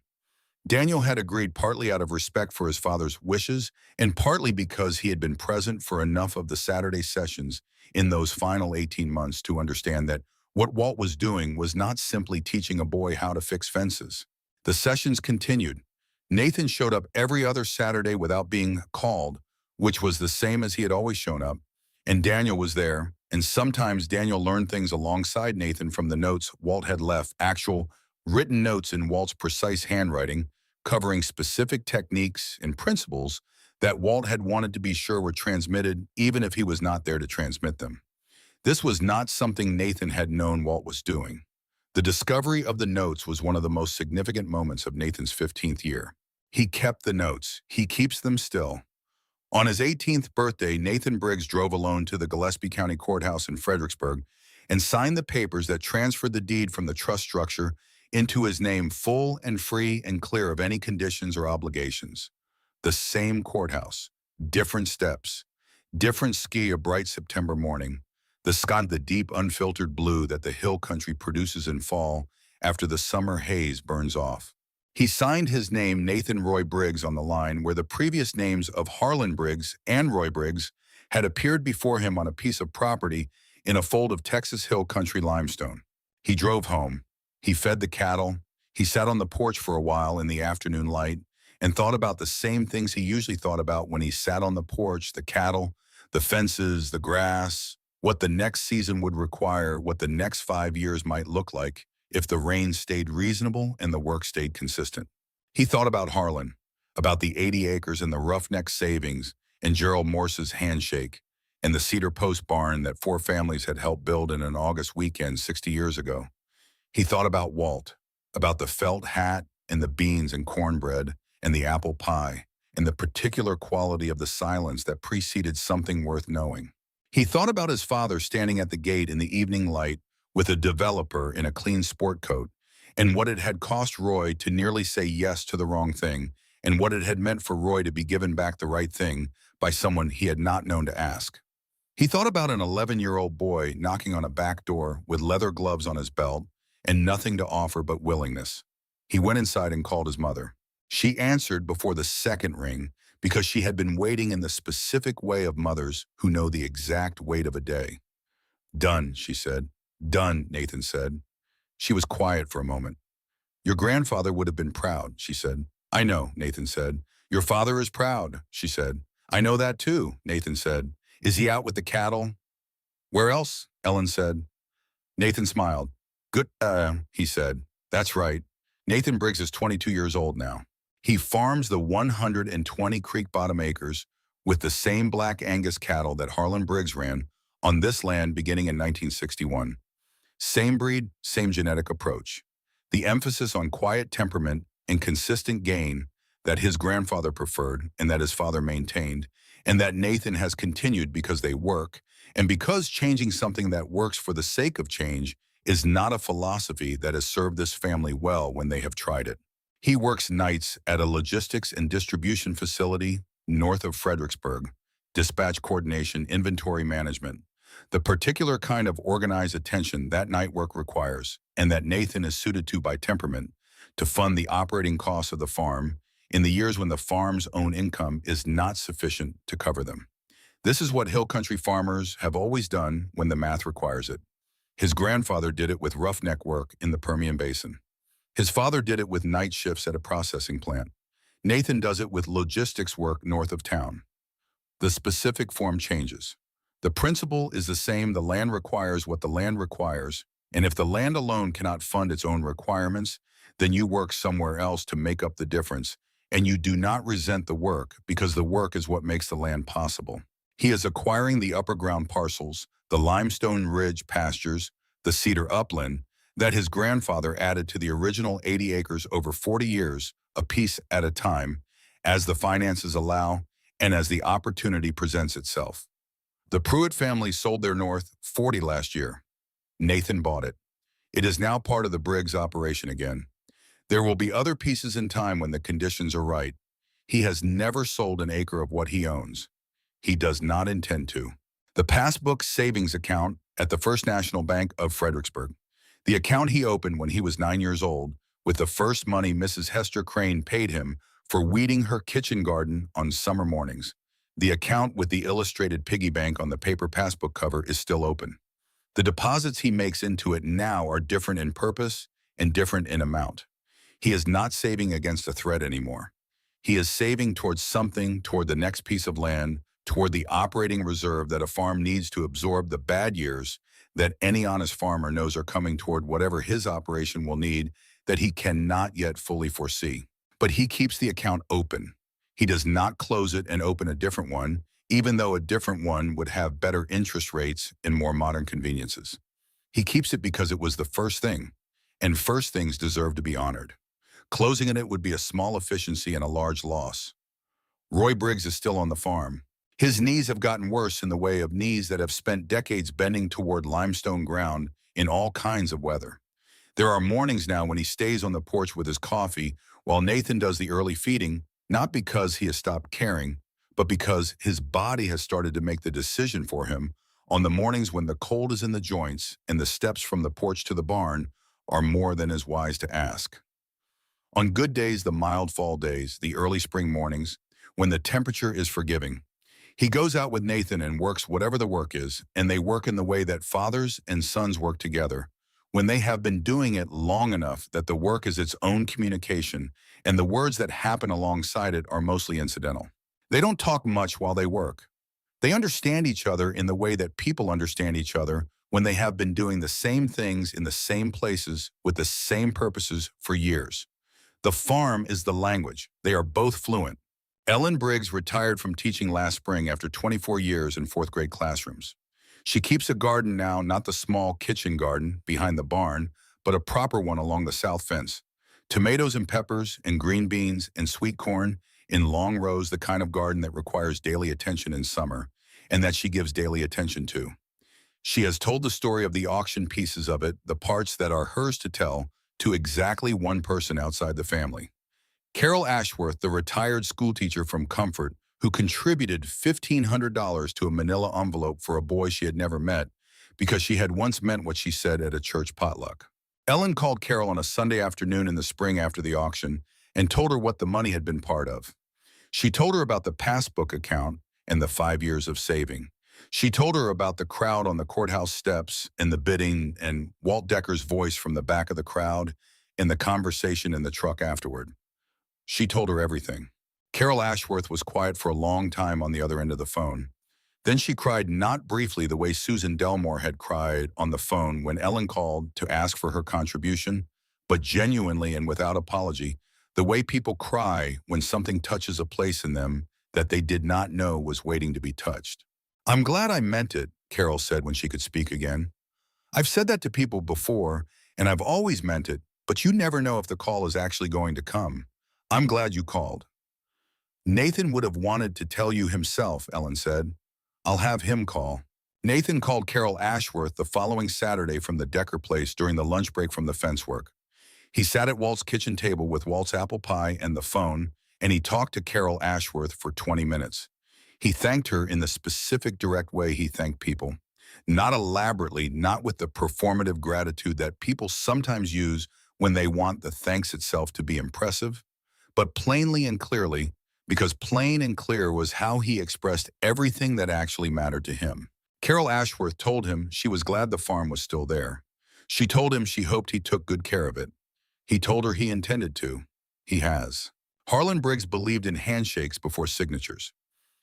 Daniel had agreed partly out of respect for his father's wishes and partly because he had been present for enough of the Saturday sessions in those final 18 months to understand that what Walt was doing was not simply teaching a boy how to fix fences. The sessions continued. Nathan showed up every other Saturday without being called, which was the same as he had always shown up, and Daniel was there, and sometimes Daniel learned things alongside Nathan from the notes Walt had left, actual written notes in Walt's precise handwriting, covering specific techniques and principles that Walt had wanted to be sure were transmitted even if he was not there to transmit them. This was not something Nathan had known Walt was doing. The discovery of the notes was one of the most significant moments of Nathan's 15th year. He kept the notes. He keeps them still. On his 18th birthday, Nathan Briggs drove alone to the Gillespie County Courthouse in Fredericksburg and signed the papers that transferred the deed from the trust structure into his name, full and free and clear of any conditions or obligations. The same courthouse, different steps, different ski a bright September morning, the sky the deep unfiltered blue that the hill country produces in fall after the summer haze burns off. He signed his name Nathan Roy Briggs on the line where the previous names of Harlan Briggs and Roy Briggs had appeared before him on a piece of property in a fold of Texas hill country limestone. He drove home. He fed the cattle. He sat on the porch for a while in the afternoon light and thought about the same things he usually thought about when he sat on the porch, the cattle, the fences, the grass, what the next season would require, what the next 5 years might look like if the rain stayed reasonable and the work stayed consistent. He thought about Harlan, about the 80 acres and the roughneck savings and Gerald Morse's handshake and the cedar post barn that 4 families had helped build in an August weekend 60 years ago. He thought about Walt, about the felt hat and the beans and cornbread and the apple pie and the particular quality of the silence that preceded something worth knowing. He thought about his father standing at the gate in the evening light with a developer in a clean sport coat, and what it had cost Roy to nearly say yes to the wrong thing, and what it had meant for Roy to be given back the right thing by someone he had not known to ask. He thought about an 11-year-old boy knocking on a back door with leather gloves on his belt and nothing to offer but willingness. He went inside and called his mother. She answered before the second ring because she had been waiting in the specific way of mothers who know the exact weight of a day. "Done," she said. "Done," Nathan said. She was quiet for a moment. "Your grandfather would have been proud," she said. "I know," Nathan said. "Your father is proud," she said. "I know that too," Nathan said. "Is he out with the cattle?" "Where else?" Ellen said. Nathan smiled. "Good, he said. "That's right. Nathan Briggs is 22 years old now. He farms the 120 Creek Bottom acres with the same Black Angus cattle that Harlan Briggs ran on this land beginning in 1961. Same breed, same genetic approach. The emphasis on quiet temperament and consistent gain that his grandfather preferred and that his father maintained, and that Nathan has continued because they work, and because changing something that works for the sake of change is not a philosophy that has served this family well when they have tried it. He works nights at a logistics and distribution facility north of Fredericksburg, dispatch coordination, inventory management, the particular kind of organized attention that night work requires, and that Nathan is suited to by temperament, to fund the operating costs of the farm in the years when the farm's own income is not sufficient to cover them. This is what hill country farmers have always done when the math requires it. His grandfather did it with roughneck work in the Permian Basin. His father did it with night shifts at a processing plant. Nathan does it with logistics work north of town. The specific form changes. The principle is the same. The land requires what the land requires, and if the land alone cannot fund its own requirements, then you work somewhere else to make up the difference, and you do not resent the work because the work is what makes the land possible. He is acquiring the upper ground parcels, the limestone ridge pastures, the cedar upland, that his grandfather added to the original 80 acres over 40 years, a piece at a time, as the finances allow and as the opportunity presents itself. The Pruitt family sold their North 40 last year. Nathan bought it. It is now part of the Briggs operation again. There will be other pieces in time when the conditions are right. He has never sold an acre of what he owns. He does not intend to. The passbook savings account at the First National Bank of Fredericksburg. The account he opened when he was 9 years old, with the first money Mrs. Hester Crane paid him for weeding her kitchen garden on summer mornings. The account with the illustrated piggy bank on the paper passbook cover is still open. The deposits he makes into it now are different in purpose and different in amount. He is not saving against a threat anymore. He is saving towards something, toward the next piece of land, toward the operating reserve that a farm needs to absorb the bad years that any honest farmer knows are coming, toward whatever his operation will need that he cannot yet fully foresee. But he keeps the account open. He does not close it and open a different one, even though a different one would have better interest rates and more modern conveniences. He keeps it because it was the first thing, and first things deserve to be honored. Closing it would be a small efficiency and a large loss. Roy Briggs is still on the farm. His knees have gotten worse in the way of knees that have spent decades bending toward limestone ground in all kinds of weather. There are mornings now when he stays on the porch with his coffee while Nathan does the early feeding, not because he has stopped caring, but because his body has started to make the decision for him on the mornings when the cold is in the joints and the steps from the porch to the barn are more than is wise to ask. On good days, the mild fall days, the early spring mornings, when the temperature is forgiving, he goes out with Nathan and works whatever the work is, and they work in the way that fathers and sons work together, when they have been doing it long enough that the work is its own communication, and the words that happen alongside it are mostly incidental. They don't talk much while they work. They understand each other in the way that people understand each other when they have been doing the same things in the same places with the same purposes for years. The farm is the language. They are both fluent. Ellen Briggs retired from teaching last spring after 24 years in fourth grade classrooms. She keeps a garden now, not the small kitchen garden behind the barn, but a proper one along the south fence. Tomatoes and peppers and green beans and sweet corn in long rows, the kind of garden that requires daily attention in summer, and that she gives daily attention to. She has told the story of the auction pieces of it, the parts that are hers to tell, to exactly one person outside the family. Carol Ashworth, the retired schoolteacher from Comfort, who contributed $1,500 to a manila envelope for a boy she had never met because she had once meant what she said at a church potluck. Ellen called Carol on a Sunday afternoon in the spring after the auction and told her what the money had been part of. She told her about the passbook account and the 5 years of saving. She told her about the crowd on the courthouse steps and the bidding and Walt Decker's voice from the back of the crowd and the conversation in the truck afterward. She told her everything. Carol Ashworth was quiet for a long time on the other end of the phone. Then she cried, not briefly the way Susan Delmore had cried on the phone when Ellen called to ask for her contribution, but genuinely and without apology, the way people cry when something touches a place in them that they did not know was waiting to be touched. "I'm glad I meant it," Carol said when she could speak again. "I've said that to people before, and I've always meant it, but you never know if the call is actually going to come. I'm glad you called." "Nathan would have wanted to tell you himself," Ellen said. "I'll have him call." Nathan called Carol Ashworth the following Saturday from the Decker place during the lunch break from the fence work. He sat at Walt's kitchen table with Walt's apple pie and the phone, and he talked to Carol Ashworth for 20 minutes. He thanked her in the specific direct way he thanked people. Not elaborately, not with the performative gratitude that people sometimes use when they want the thanks itself to be impressive, but plainly and clearly, because plain and clear was how he expressed everything that actually mattered to him. Carol Ashworth told him she was glad the farm was still there. She told him she hoped he took good care of it. He told her he intended to. He has. Harlan Briggs believed in handshakes before signatures.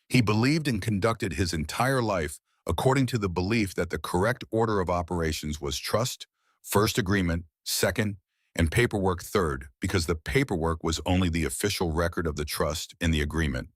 He believed and conducted his entire life according to the belief that the correct order of operations was trust, first agreement, second, and paperwork third, because the paperwork was only the official record of the trust and the agreement.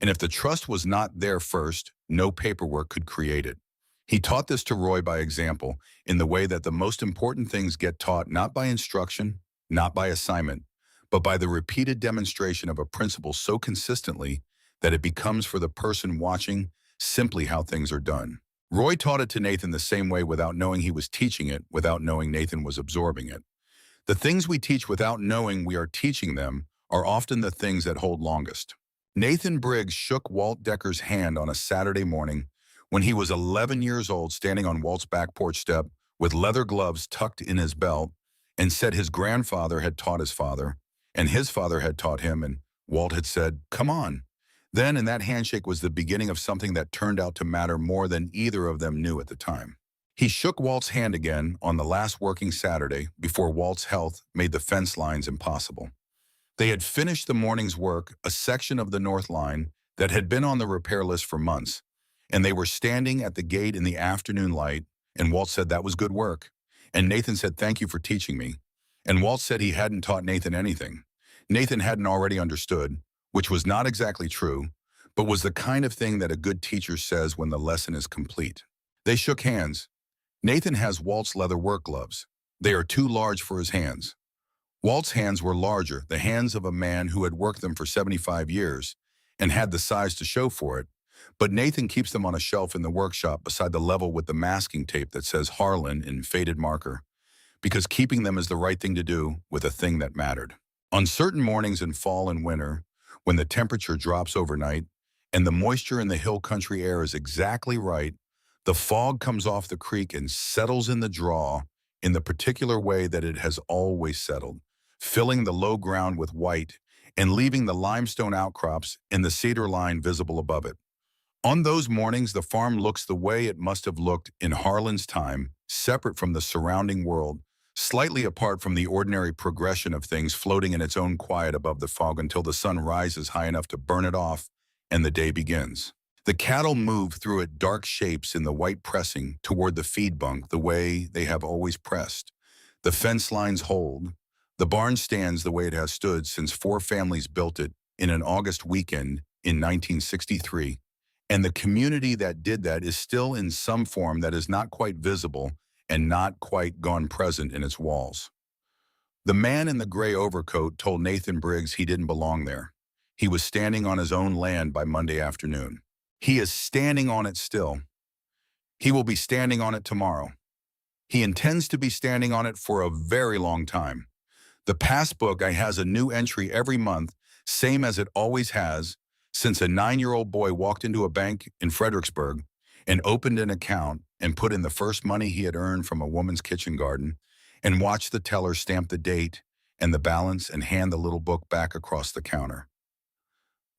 And if the trust was not there first, no paperwork could create it. He taught this to Roy by example, in the way that the most important things get taught not by instruction, not by assignment, but by the repeated demonstration of a principle so consistently that it becomes for the person watching simply how things are done. Roy taught it to Nathan the same way without knowing he was teaching it, without knowing Nathan was absorbing it. The things we teach without knowing we are teaching them are often the things that hold longest. Nathan Briggs shook Walt Decker's hand on a Saturday morning when he was 11 years old, standing on Walt's back porch step with leather gloves tucked in his belt, and said his grandfather had taught his father, and his father had taught him, and Walt had said, "Come on." Then, and that handshake was the beginning of something that turned out to matter more than either of them knew at the time. He shook Walt's hand again on the last working Saturday before Walt's health made the fence lines impossible. They had finished the morning's work, a section of the north line that had been on the repair list for months, and they were standing at the gate in the afternoon light, and Walt said that was good work. And Nathan said, "Thank you for teaching me." And Walt said he hadn't taught Nathan anything. Nathan hadn't already understood, which was not exactly true, but was the kind of thing that a good teacher says when the lesson is complete. They shook hands. Nathan has Walt's leather work gloves. They are too large for his hands. Walt's hands were larger, the hands of a man who had worked them for 75 years and had the size to show for it, but Nathan keeps them on a shelf in the workshop beside the level with the masking tape that says Harlan in faded marker, because keeping them is the right thing to do with a thing that mattered. On certain mornings in fall and winter, when the temperature drops overnight and the moisture in the hill country air is exactly right, the fog comes off the creek and settles in the draw in the particular way that it has always settled, filling the low ground with white and leaving the limestone outcrops and the cedar line visible above it. On those mornings, the farm looks the way it must have looked in Harlan's time, separate from the surrounding world, slightly apart from the ordinary progression of things, floating in its own quiet above the fog until the sun rises high enough to burn it off and the day begins. The cattle move through it, dark shapes in the white pressing toward the feed bunk the way they have always pressed. The fence lines hold. The barn stands the way it has stood since 4 families built it in an August weekend in 1963. And the community that did that is still in some form that is not quite visible and not quite gone present in its walls. The man in the gray overcoat told Nathan Briggs he didn't belong there. He was standing on his own land by Monday afternoon. He is standing on it still. He will be standing on it tomorrow. He intends to be standing on it for a very long time. The passbook has a new entry every month, same as it always has, since a 9-year-old boy walked into a bank in Fredericksburg and opened an account and put in the first money he had earned from a woman's kitchen garden and watched the teller stamp the date and the balance and hand the little book back across the counter.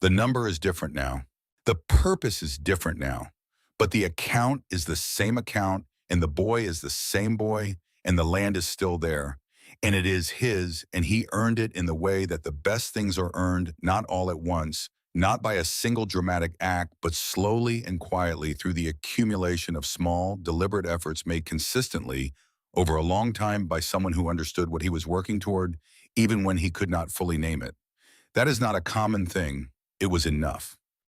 The number is different now. The purpose is different now, but the account is the same account, and the boy is the same boy, and the land is still there. And it is his, and he earned it in the way that the best things are earned, not all at once, not by a single dramatic act, but slowly and quietly through the accumulation of small, deliberate efforts made consistently over a long time by someone who understood what he was working toward, even when he could not fully name it. That is not a common thing. It was enough.